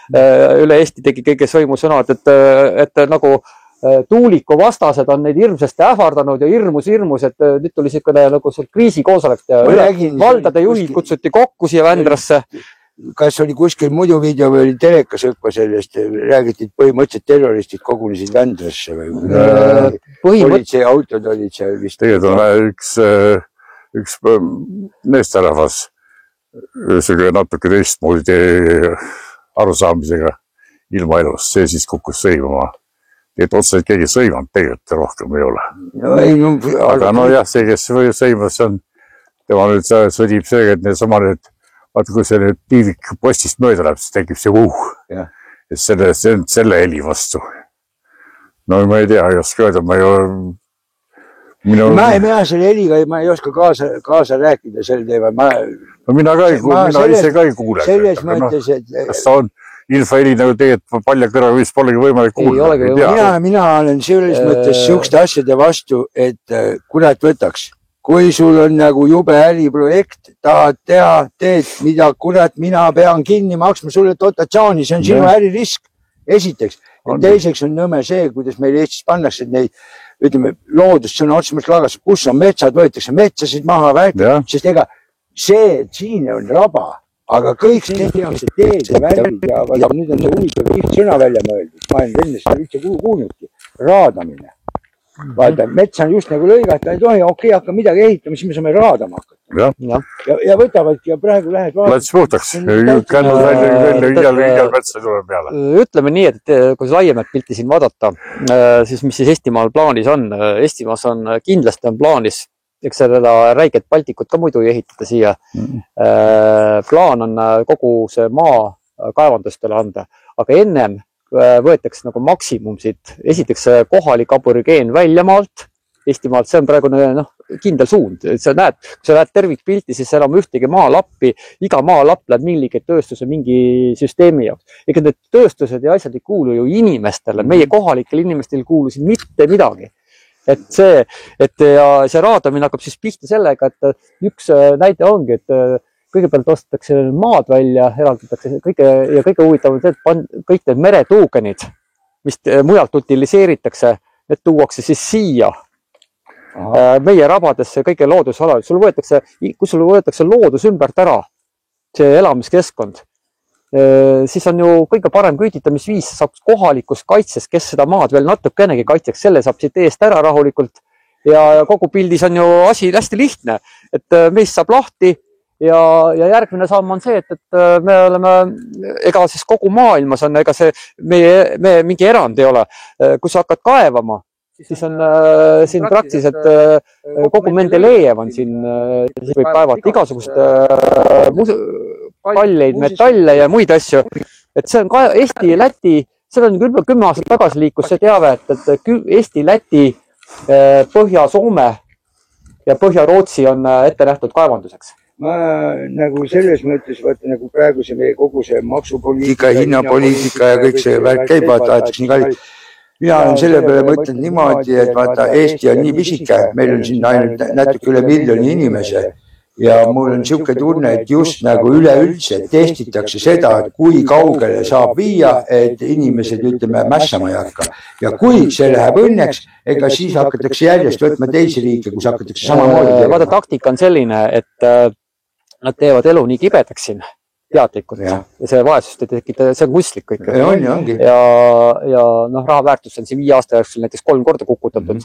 Üle Eesti tegi kõige sõimusõnad, et nagu tuuliku vastased on neid hirmsasti ähvardanud ja hirmus, et nüüd tuli selline nagu kriisikoosolek ja valdade juhid kutsuti kokku siia Vändrasse.
Kas oli kuskil muidu video või oli telekas õppa sellest, räägiti, et põhimõtteliselt terroristid kogunesid Vändrasse või politsei autod olid seal vist?
Tegelikult on üks meesterahvas natuke teistmoodi arusaamisega ilma elust, see siis kukkus sõimama. Et otseselt keegi sõimanud tegelikult rohkem ei ole. Aga no jah, see, kes sõimas on, tema nüüd sõdib see, et need sama nüüd, vaata kui see nüüd piivik postist mööda läheb, siis tekib see Et selle heli vastu. No ma ei tea, ei oska öelda,
mina selle heliga ma ei oska kaasa rääkida sel teemal.
Mina ise ka ei kuule.
Selles mõttes, et...
Kas ta on infaheli nagu tegelikult palja kõrval vist polegi võimalik kuulda?
Mina olen selles mõttes sihukeste asjade vastu, et kurat võtaks. Kui sul on nagu jube äriprojekt, tahad teha, teed, mida kurat mina pean kinni maksma sulle dotatsiooni, see on sinu äririsk. Esiteks. Teiseks on nõme see, kuidas meil Eestis pannakse neid, ütleme, loodust sõna otsemas lagas, kus on metsad, võetakse metsasid maha värk, sest ega see siin on raba, aga kõik tehakse teed ja värgid ja nüüd on see huvitav liht sõna välja mõeldud. Ma olen enne seda üldse kuulnudki. Raadamine. Vaata, mets on just nagu lõigata, ei tohi, okei, hakka midagi ehitama, siis me saame raadama hakata. Ja võtavadki ja praegu lähed vaatama.
Läts puhtaks, kännud välja, igal metsa tuleb peale.
Ütleme nii, et kui laiemat pilti siin vaadata, siis mis siis Eestimaal plaanis on? Eestimaas on kindlasti on plaanis, eks seda räiget Baltikut ka muidu ei ehitada siia. Plaan on kogu see maa kaevandustele anda, aga ennem võetakse nagu maksimumsid. Esiteks kohalik aborigeen väljamaalt, Eestimaalt, see on praegu kindel suund. Kui sa näed tervikpilti, siis enam ühtegi maalappi, iga maalapp läheb millegi tööstuse mingi süsteemi jaoks. Ega need tööstused ja asjad ei kuulu ju inimestele, meie kohalikel inimestel kuulusid mitte midagi. Et see raadamine hakkab siis pihta sellega, et üks näide ongi, et kõigepealt ostetakse maad välja, eraldatakse kõige huvitavam see, et kõik need meretuugenid, mis mujalt utiliseeritakse, need tuuakse siis siia meie rabadesse kõige loodusala. Kui sul võetakse loodus ümbert ära, see elamiskeskkond, siis on ju kõige parem küüditamisviis, saab kohalikust kaitsest, kes seda maad veel natukenegi kaitseks, selle saab siit eest ära rahulikult ja kogu pildis on ju asi hästi lihtne, et meist saab lahti. Ja järgmine samm on see, et me oleme, ega siis kogu maailmas on, ega see meie mingi erand ei ole. Kui sa hakkad kaevama, siis on siin praktiliselt kogu Mendelejev on siin, võib kaevata igasugust palleid, metalle ja muid asju. Et see on ka Eesti, Läti, see on küll 10 aastat tagasi liikus see teave, et Eesti, Läti, Põhja-Soome ja Põhja-Rootsi on ette nähtud kaevanduseks.
Ma nagu selles mõttes, vaata nagu praegu see meie kogu see maksupoliitika, hinnapoliitika ja kõik see värk käib, vaata, et nii kallis. Mina olen selle peale mõtlenud niimoodi, et vaata, Eesti on nii pisike, meil on siin ainult natuke üle miljoni inimese ja mul on siuke tunne, et just nagu üleüldse testitakse seda, et kui kaugele saab viia, et inimesed, ütleme, mässama ei hakka. Ja kui see läheb õnneks, ega siis hakatakse järjest võtma teisi riike, kus hakatakse samamoodi.
Vaata, taktika on selline, et nad teevad elu nii kibedaks siin teadlikult ja see vaesust ei tekita, see on kunstlik kõik. Ja raha väärtus on siin 5 aasta jooksul näiteks 3 korda kukutatud.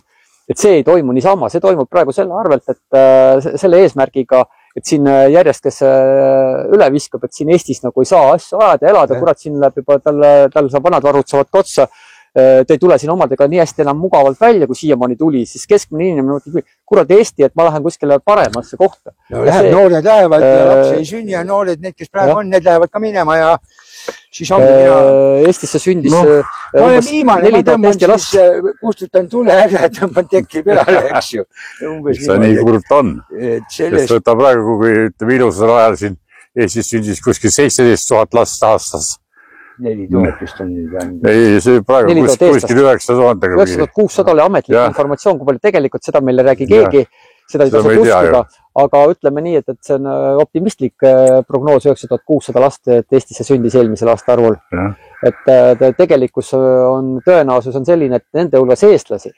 Et see ei toimu niisama, see toimub praegu selle arvelt, et selle eesmärgiga, et siin järjest, kes üle viskab, et siin Eestis nagu ei saa asju ajada ja elada, kurat siin läheb juba, tal saab vanad varud saavad otsa, ta ei tule siin omadega nii hästi enam mugavalt välja, kui siiamaani tuli, siis keskmine inimene mõtleb, kurat Eesti, et ma lähen kuskile paremasse kohta.
Noored lähevad ja laps ei sünni ja noored, need, kes praegu on, need lähevad ka minema ja siis on
Eestisse sündis
viimane, ma tõmban siis, kustutan tule ära, tõmban tekki peale, eks ju.
See nii kurb on. Sest võtta praegu, kui ilusal ajal siin Eestis sündis kuskil 17 000 last aastas.
4000 vist on nüüd.
Ei, see praegu kuskil 9000.
9600 oli ametlik informatsioon, kui palju tegelikult seda meile räägi keegi, seda ei tasu uskuda, aga ütleme nii, et see on optimistlik prognoos 9600 last, et Eestisse sündis eelmisel aasta arvul. Et tegelikkus on, tõenäosus on selline, et nende hulgas eestlasi,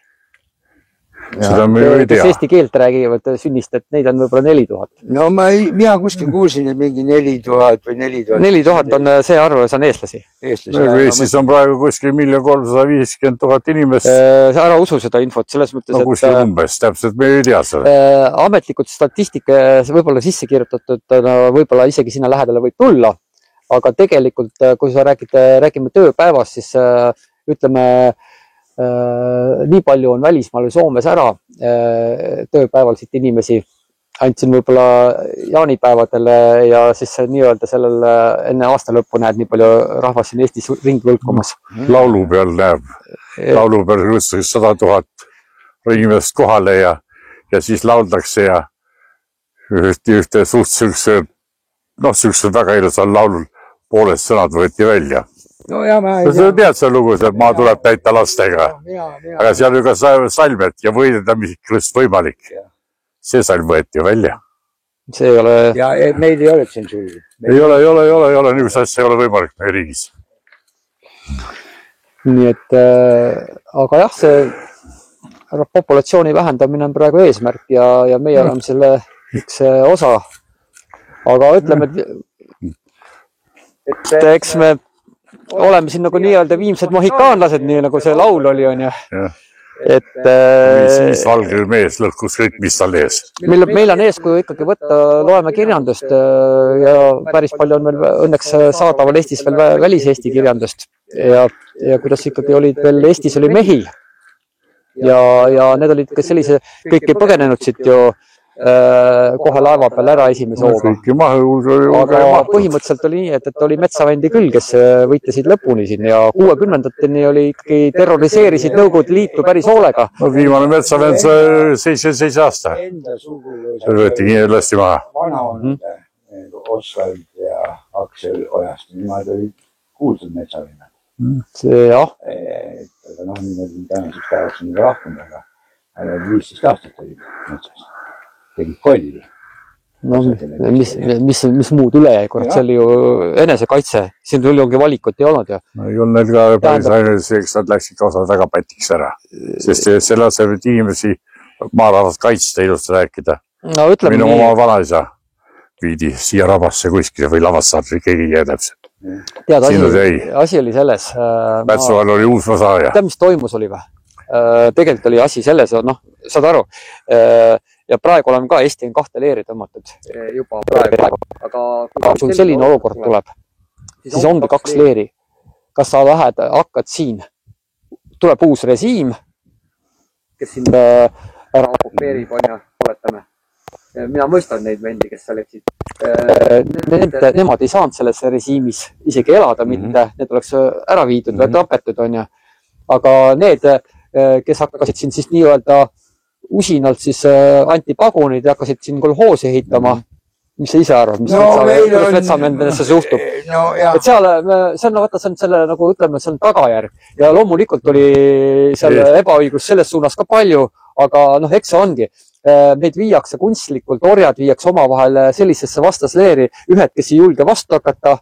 kes eesti keelt räägivad sünnist, et neid on võib-olla 4000.
No mina kuskil kuulsin, et mingi 4000 või 4000.
4000 on see arv, see on eestlasi.
Eestis on praegu kuskil 1 350 000 inimest.
Ära usu seda infot, selles mõttes,
et... Kuskil umbes, täpselt me ei tea seda.
Ametlikud statistika võib-olla sisse kirjutatud, võib-olla isegi sinna lähedale võib tulla, aga tegelikult, kui sa räägime tööpäevast, siis ütleme, nii palju on välismaal Soomes ära tööpäeval siit inimesi. Andsin võib-olla jaanipäevadel ja siis nii-öelda sellel enne aasta lõppu näed nii palju rahvas siin Eestis ring võlkumas.
Laulu peal näeb 100 000 inimest kohale ja ja siis lauldakse ja ühte suht siuksel väga ilusal laulul pooled sõnad võeti välja.
No ja ma
sa tead see lugu, et maa tuleb täita lastega. Aga seal ju ka salmed ja võidedamisest võimalik. See salm võeti ju välja.
See ei ole...
Ja meil ei ole tsensuuri.
Ei ole. Niisugust asja ei ole võimalik meie riigis.
Nii et, aga jah, see populatsiooni vähendamine on praegu eesmärk ja meie oleme selle üks osa. Aga ütleme, et eks me oleme siin nagu nii-öelda viimsed mohikaanlased, nii nagu see laul oli, on ju. Et
siis valge mees lõhkus kõik, mis tal ees.
Meil on eeskuju ikkagi võtta, loeme kirjandust ja päris palju on meil õnneks saadaval Eestis veel välis-Eesti kirjandust ja kuidas ikkagi olid veel, Eestis oli mehi ja need olid ka sellise, kõik ei põgenenud siit ju kohe laeva peal ära esimese hooga. Aga põhimõtteliselt oli nii, et oli metsavendi küll, kes võitlesid lõpuni siin ja 60-ndateni oli ikkagi terroriseerisid Nõukogude Liitu päris hoolega.
No viimane metsavend 77 aasta. See võeti nii lasti maha.
Vana on Osvald ja Aksel Ojast. Nemad olid kuulsud metsavennad.
See jah.
Aga noh, nüüd on tänaseks päevaks on juba lahkunud, aga 15 aastat olid metsas. Tegid kolli.
No, mis muud üle jäi, kurat, see oli ju enesekaitse. Siin tuli ongi valikut ei olnud.
No ei olnud neil ka päris ainult see, eks nad läksid osad väga pätiks ära. Sest selle asemel, et inimesi maarahvast kaitsta ilusti rääkida.
No,
minu oma vanaisa viidi siia rabasse kuskile või lavasse, keegi ei jää täpselt.
Tead, asi oli selles.
Pätsuval oli uus vasaaja.
Tead, mis toimus oli või? Tegelikult oli asi selles, noh, saad aru, ja praegu oleme ka Eesti on 2 leeri tõmmatud juba praegu, aga kui selline olukord tuleb, siis ongi 2 leeri. Kas sa lähed, hakkad siin, tuleb uus režiim, kes sind ära okupeerib, on ja oletame. Mina mõistan neid vendi, kes seal eksid. Nemad ei saanud selles režiimis isegi elada mitte, need oleks ära viidud või tapetud, on ja. Aga need, kes hakkasid siin siis nii-öelda usinalt siis anti pagunid ja hakkasid siin kolhoosi ehitama. Mis sa ise arvad, mis metsamendesse suhtub? Et seal, see on selle, nagu ütleme, see on tagajärg. Ja loomulikult oli seal ebaõiglus selles suunas ka palju, aga noh, eks see ongi. Meid viiakse kunstlikult, orjad viiakse omavahel sellisesse vastasleeri, ühed, kes ei julge vastu hakata,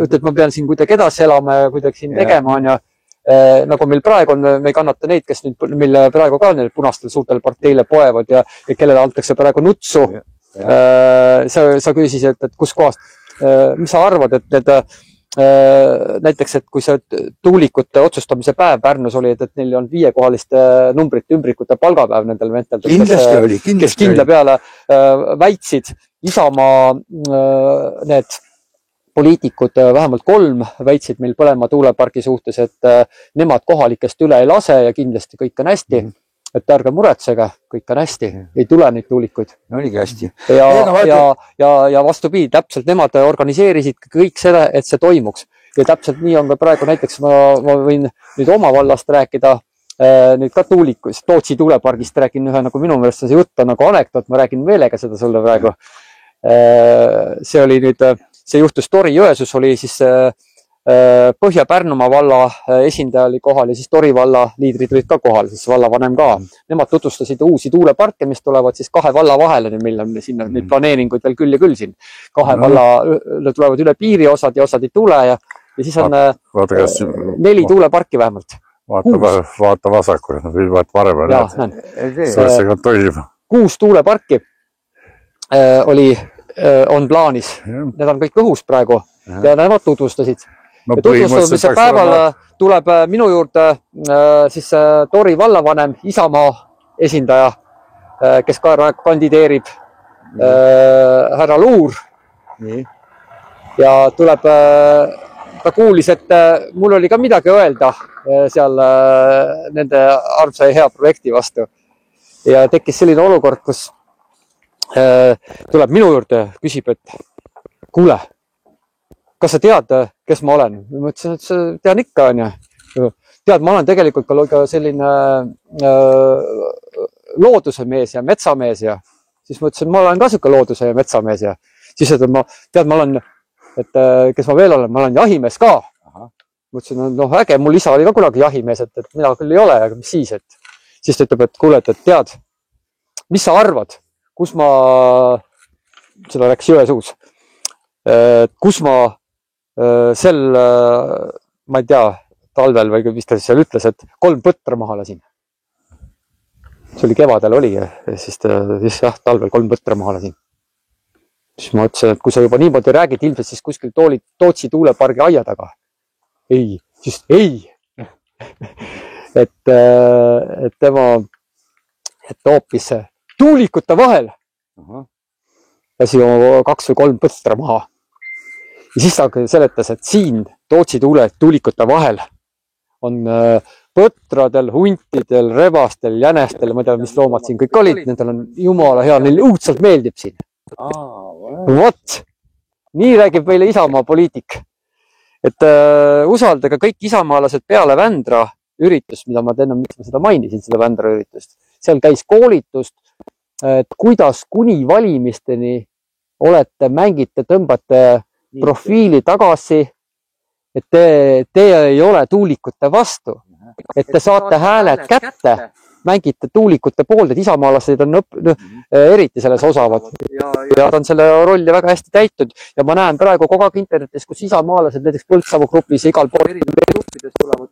ütled, ma pean siin kuidagi edasi elama ja kuidagi siin tegema, on ja nagu meil praegu on, me ei kannata neid, kes nüüd, mille praegu ka neil punastel suurtel parteile poevad ja kellele antakse praegu nutsu. Sa küsisid, et kus kohast, mis sa arvad, et need näiteks, et kui see tuulikute otsustamise päev Pärnus oli, et neil on 5-kohaliste numbrite ümbrikute palgapäev nendel mentaldel, kes kindla peale väitsid Isamaa need poliitikud, vähemalt 3 väitsid meil Põlema tuulepargi suhtes, et nemad kohalikest üle ei lase ja kindlasti kõik on hästi. Et ärge muretsege, kõik on hästi, ei tule neid tuulikuid.
No oligi hästi.
Ja vastupidi, täpselt nemad organiseerisid kõik selle, et see toimuks. Ja täpselt nii on ka praegu, näiteks ma võin nüüd oma vallast rääkida, nüüd ka tuulikust, Tootsi tuulepargist räägin ühe, nagu minu meelest see jutt on nagu anekdoot, ma räägin meelega seda sulle praegu. See oli nüüd, see juhtus Tori Jõesus, oli siis Põhja-Pärnumaa valla esindaja oli kohal ja siis Tori valla liidrid olid ka kohal, siis vallavanem ka. Nemad tutvustasid uusi tuuleparke, mis tulevad siis 2 valla vahele, meil on sinna neid planeeringuid veel küll ja küll siin. 2 valla tulevad üle piiri, osad ja osad ei tule ja siis on 4 tuuleparki vähemalt.
Vaata vasakul, vaat varem on
6 tuuleparki on plaanis. Need on kõik õhus praegu ja nemad tutvustasid. Ja tutvustamise päeval tuleb minu juurde siis Tori vallavanem, Isamaa esindaja, kes ka kandideerib, härra Luur. Ja tuleb, ta kuulis, et mul oli ka midagi öelda seal nende armsa ja hea projekti vastu. Ja tekkis selline olukord, kus tuleb minu juurde, küsib, et kuule, kas sa tead, kes ma olen? Ma ütlesin, et tean ikka, on ja. Tead, ma olen tegelikult ka selline looduse mees ja metsamees ja siis ma ütlesin, ma olen ka siuke looduse ja metsamees ja siis ütlen, ma olen, et kes ma veel olen, ma olen jahimees ka. Ma ütlesin, noh äge, mul isa oli ka kunagi jahimees, et mina küll ei ole, aga mis siis, et siis ta ütleb, et kuule, et tead, mis sa arvad, kus ma, seda rääkis Jõesuus, kus ma sel, ma ei tea, talvel või mis ta seal ütles, et 3 põtra maha lasin. See oli kevadel oli ja siis jah, talvel 3 põtra maha lasin. Siis ma ütlesin, et kui sa juba niimoodi räägid, ilmselt siis kuskil Tootsi tuulepargi aia taga. Ei, siis ei. et tema, et hoopis tuulikute vahel lasi 2 või 3 põstra maha. Ja siis ta seletas, et siin Tootsi tuulikute vahel on põtradel, huntidel, rebastel, jänestel, ma ei tea, mis loomad siin kõik olid, nendel on jumala hea, neil õudselt meeldib siin. Vot, nii räägib meile Isamaa poliitik. Et usaldage kõik isamaalased peale Vändra üritust, mida ma enne, miks ma seda mainisin, seda Vändra üritust. Seal käis koolitust, et kuidas kuni valimisteni olete, mängite, tõmbate profiili tagasi, et te ei ole tuulikute vastu, et te saate hääled kätte, mängite tuulikute poolt, et isamaalased on eriti selles osavad ja ta on selle rolli väga hästi täitud ja ma näen praegu kogu aeg internetis, kus isamaalased näiteks Põltsamaa grupis igal pool erinevad gruppides tulevad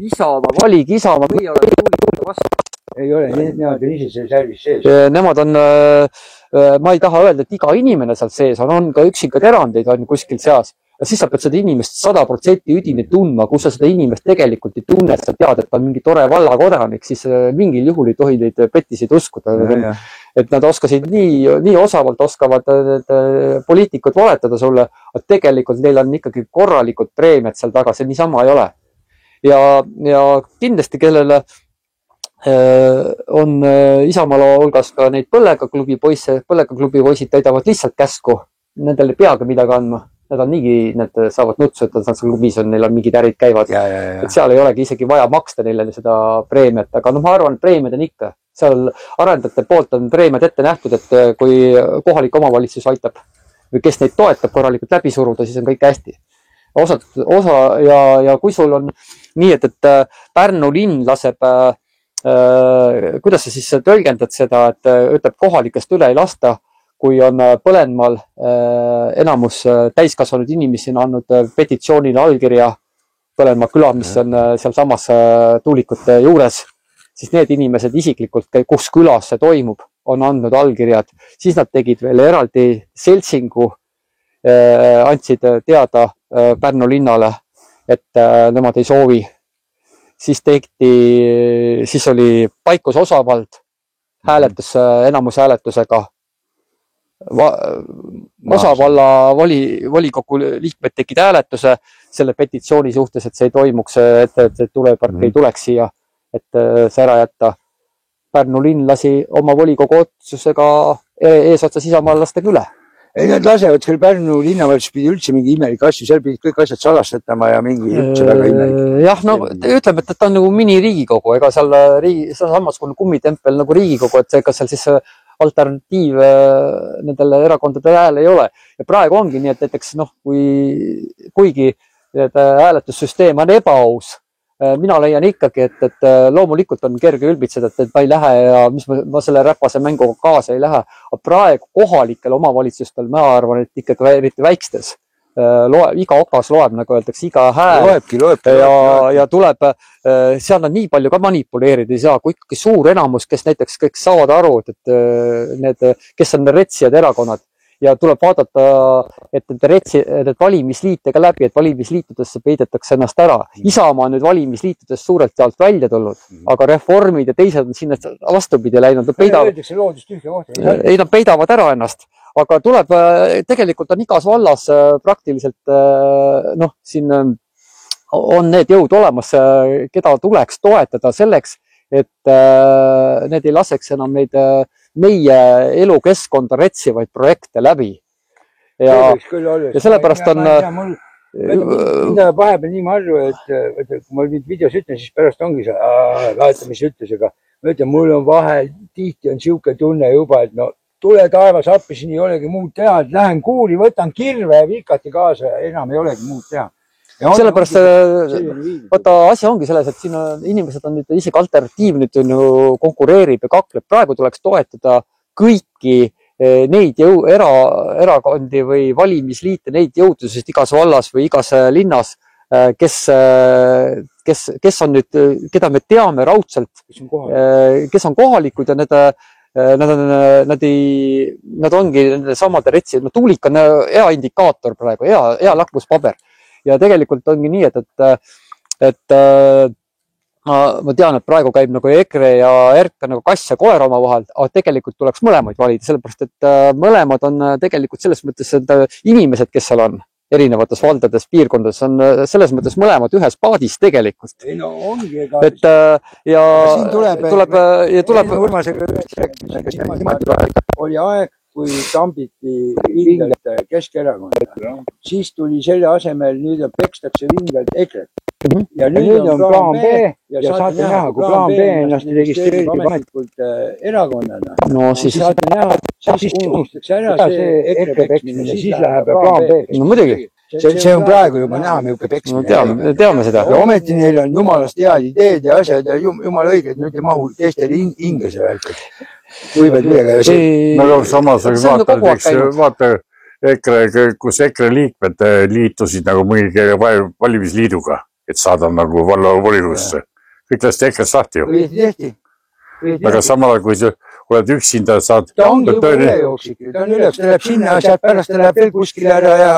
Isamaa, valige Isamaa, meie oleme tuulikute vastu.
Ei ole, nemad on ise see särvis sees.
Nemad on, ma ei taha öelda, et iga inimene seal sees on ka üksikad erandeid on kuskil seas. Ja siis sa pead seda inimest 100% üdini tundma, kus sa seda inimest tegelikult ei tunne, et sa tead, et ta on mingi tore vallakodanik, siis mingil juhul ei tohi neid petisid uskuda. Et nad oskasid nii osavalt oskavad poliitikud valetada sulle, et tegelikult neil on ikkagi korralikud preemiad seal taga, see niisama ei ole. Ja kindlasti, kellele on Isamaala hulgas ka neid Põllega-klubi poisid täidavad lihtsalt käsku, nendel ei peagi midagi andma. Nad on niigi, need saavad nutsu, et nad seal klubis on, neil on mingid ärid käivad. Et seal ei olegi isegi vaja maksta neile seda preemiat, aga ma arvan, et preemiad on ikka. Seal arendajate poolt on preemiad ette nähtud, et kui kohalik omavalitsus aitab või kes neid toetab korralikult läbi suruda, siis on kõik hästi. Ja kui sul on nii, et Pärnu linn laseb, kuidas sa siis tõlgendad seda, et ütleb kohalikest üle ei lasta, kui on Põlenmaal enamus täiskasvanud inimesi on andnud petitsioonile allkirja Põlenmaa küla, mis on seal samas tuulikute juures, siis need inimesed isiklikult, kus külas see toimub, on andnud allkirjad. Siis nad tegid veel eraldi seltsingu, andsid teada Pärnu linnale, et nemad ei soovi. Siis oli Paikus osavald hääletus enamus hääletusega. Osavalla volikogu liikmed tegid hääletuse selle petitsiooni suhtes, et see ei toimuks, et tulepark ei tuleks siia, et see ära jätta. Pärnu linn lasi oma volikogu otsusega eesotsas isamaalastega üle.
Ei, nad lasevad küll Pärnu linnavalitsus pidi üldse mingi imelik asju, seal pidid kõik asjad salastatama ja mingi üldse väga imelik.
Jah, no ütleme, et ta on nagu mini-riigikogu, ega seal samas kui kummitempel nagu riigikogu, et ega seal siis alternatiiv nendele erakondadele hääl ei ole. Ja praegu ongi nii, et näiteks kuigi hääletussüsteem on ebaaus, mina leian ikkagi, et loomulikult on kerge ülbitseda, et ma ei lähe ja mis ma selle räpase mänguga kaasa ei lähe. Aga praegu kohalikel omavalitsustel ma arvan, et ikkagi eriti väikstes. Iga okas loeb, nagu öeldakse, iga hääl. Ja tuleb, seal on nii palju ka manipuleerida ei saa, kui ikkagi suur enamus, kes näiteks kõik saavad aru, et kes on retsijad erakonnad. Ja tuleb vaadata, et valimisliitega läbi, et valimisliitudesse peidetakse ennast ära. Isamaa on nüüd valimisliitudest suurelt jaolt välja tulnud, aga reformid ja teised on sinna vastupidi läinud. Nad peidavad ära ennast, aga tuleb, tegelikult on igas vallas praktiliselt, siin on need jõud olemas, keda tuleks toetada selleks, et need ei laseks enam neid meie elukeskkonda retsivaid projekte läbi. Ja sellepärast on...
Mida vahepeal nii marru, et kui ma videos ütlen, siis pärast ongi see, vaata, mis ütles, aga ma ütlen, mul on vahe tihti on siuke tunne juba, et no tule taevas appi, siin ei olegi muud teha, et lähen kuuri, võtan kirve ja vikati kaasa ja enam ei olegi muud teha.
Sellepärast, vaata asja ongi selles, et siin on, inimesed on nüüd isegi alternatiiv nüüd konkureerib ja kakleb. Praegu tuleks toetada kõiki neid erakondi või valimisliite, neid jõudlusest igas vallas või igas linnas, kes on nüüd, keda me teame raudselt, kes on kohalikud ja nad ongi nende samade retsi. No Tuulik on hea indikaator praegu, hea lakmuspaber. Ja tegelikult ongi nii, et ma tean, et praegu käib nagu EKRE ja ERK nagu kass ja koer oma vahel, aga tegelikult tuleks mõlemaid valida, sellepärast et mõlemad on tegelikult selles mõttes inimesed, kes seal on erinevates valdades, piirkondades, on selles mõttes mõlemad ühes paadis tegelikult.
Ei no ongi,
et ja tuleb
oli aeg, kui tambiti vingelt Keskerakonda. Siis tuli selle asemel, nüüd pekstakse vingelt EKRE. Ja nüüd on plaan B ja saate näha, kui plaan B ennast registreerib ametlikult erakonnana.
No siis
saate näha, siis unustatakse ära see EKRE peksmine, siis läheb plaan B.
No muidugi.
See on praegu juba näha, milline peksmine.
Teame seda.
Ja ometi neil on jumalast head ideed ja asjad ja jumala õiged, nüüd ei mahu teistele hinge see välkad.
No samas vaata EKRE, kus EKRE liikmed liitusid nagu mõnigi valimisliiduga, et saada nagu vallavolikogusse. Kõik lasti EKRE-st lahti ju. Aga samal kui sa oled üksinda, saad...
Ta ongi juba üle jooksik. Ta on üle, ta läheb sinna, sealt pärast ta läheb veel kuskile ära ja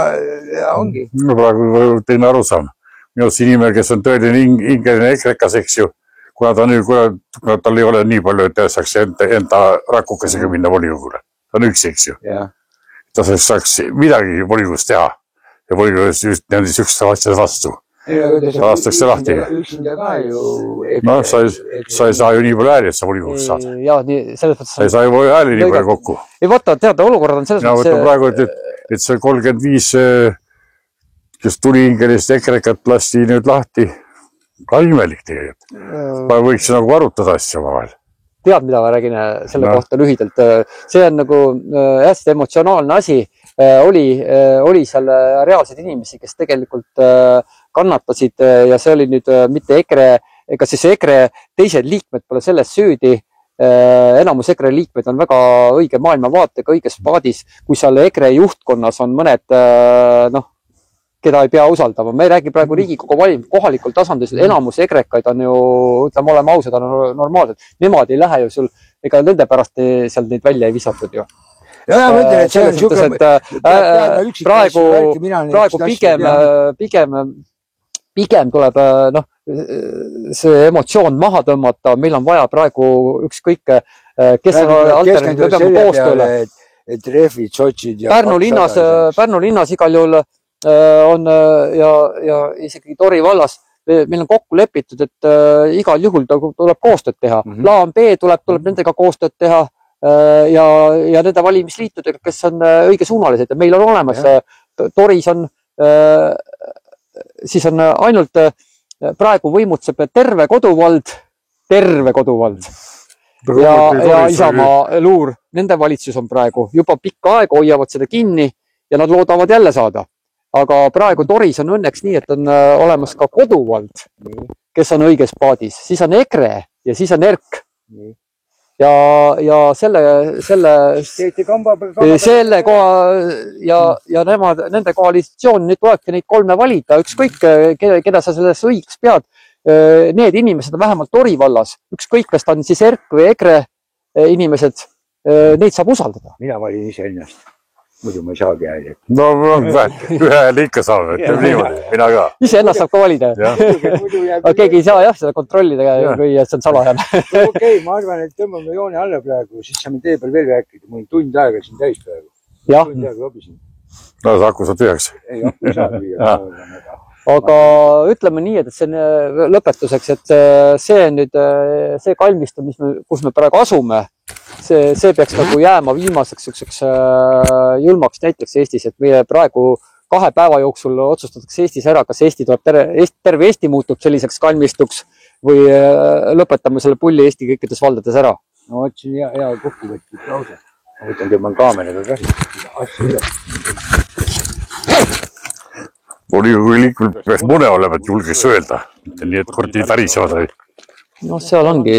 ongi.
No praegu teine arusaam. Minust inimene, kes on tõeline hingeline EKRE-kas, eks ju, kuna tal ei ole nii palju, et ta saaks enda rakukesega minna volikogule. Ta on üksi, eks ju. Ta saaks midagi volikogust teha ja volikogust just nende sükste asjade vastu. Aastaks see lahti. No sa ei saa ju nii palju hääli, et sa volikogust saad. Sa ei saa ju hääli nii palju kokku.
Ei vaata, teada, olukorrad on selles mõttes...
Võtta praegu, et see 35, kes tuli hingelist EKRE-kat lasti nüüd lahti. Ka imelik tegelikult. Ma võiks nagu arutada asja vahel.
Tead, mida ma räägin selle kohta lühidalt. See on nagu hästi emotsionaalne asi. Oli seal reaalseid inimesi, kes tegelikult kannatasid ja see oli nüüd mitte EKRE, ega siis EKRE teised liikmed pole selles süüdi. Enamus EKRE liikmed on väga õige maailmavaatega, õiges paadis, kui seal EKRE juhtkonnas on mõned, keda ei pea usaldama. Me ei räägi praegu Riigikogu kohalikul tasandil, enamus EKRE-kaid on ju, ütleme, oleme ausad, on normaalsed. Nemad ei lähe ju sul, ega nende pärast seal neid välja ei visatud ju.
Ja ma mõtlen, et see on
praegu pigem tuleb see emotsioon maha tõmmata. Meil on vaja praegu ükskõik, kes on alternatiiv, me peame koostööle. Pärnu linnas igal juhul on ja isegi Tori vallas meil on kokku lepitud, et igal juhul tuleb koostööd teha. Plaan B tuleb nendega koostööd teha ja nende valimisliitudega, kes on õigesuunalised ja meil on olemas. Toris on, siis on ainult praegu võimutseb terve koduvald ja Isamaa luur. Nende valitsus on praegu juba pikka aega hoiavad seda kinni ja nad loodavad jälle saada. Aga praegu Toris on õnneks nii, et on olemas ka koduvald, kes on õiges paadis. Siis on EKRE ja siis on ERK. Ja selle koha ja nende koalitsioon, nüüd tulebki neid kolme valida, ükskõik, keda sa selles õigeks pead. Need inimesed on vähemalt Tori vallas, ükskõik, kas ta on siis ERK või EKRE inimesed, neid saab usaldada.
Mina valin ise ennast. Muidu ma ei saagi hääli.
No ühe hääli ikka saab, ütleme niimoodi, mina ka.
Ise ennast saab ka valida. Aga keegi ei saa jah seda kontrollida, kui see on salajane.
Okei, ma arvan, et tõmbame joone alla praegu, siis saame tee peal veel rääkida. Mul on tund aega siin täis praegu. Tund aega lobisin.
No see aku saab tühjaks.
Ei, aku saab tühjaks.
Aga ütleme nii, et see on lõpetuseks, et see on nüüd see kalmistu, kus me praegu asume. See peaks nagu jääma viimaseks julmaks näiteks Eestis, et meie praegu 2 päeva jooksul otsustatakse Eestis ära, kas terve Eesti muutub selliseks kalmistuks või lõpetame selle pulli Eesti kõikides valdades ära.
no vot, siin hea kokkuvõtlik lause. Ma võtan tõmban kaameraga ka asju üle.
Volikogu liikmel peaks mune olema, et julgeks öelda. Nii et kord ei pärisevad.
No seal ongi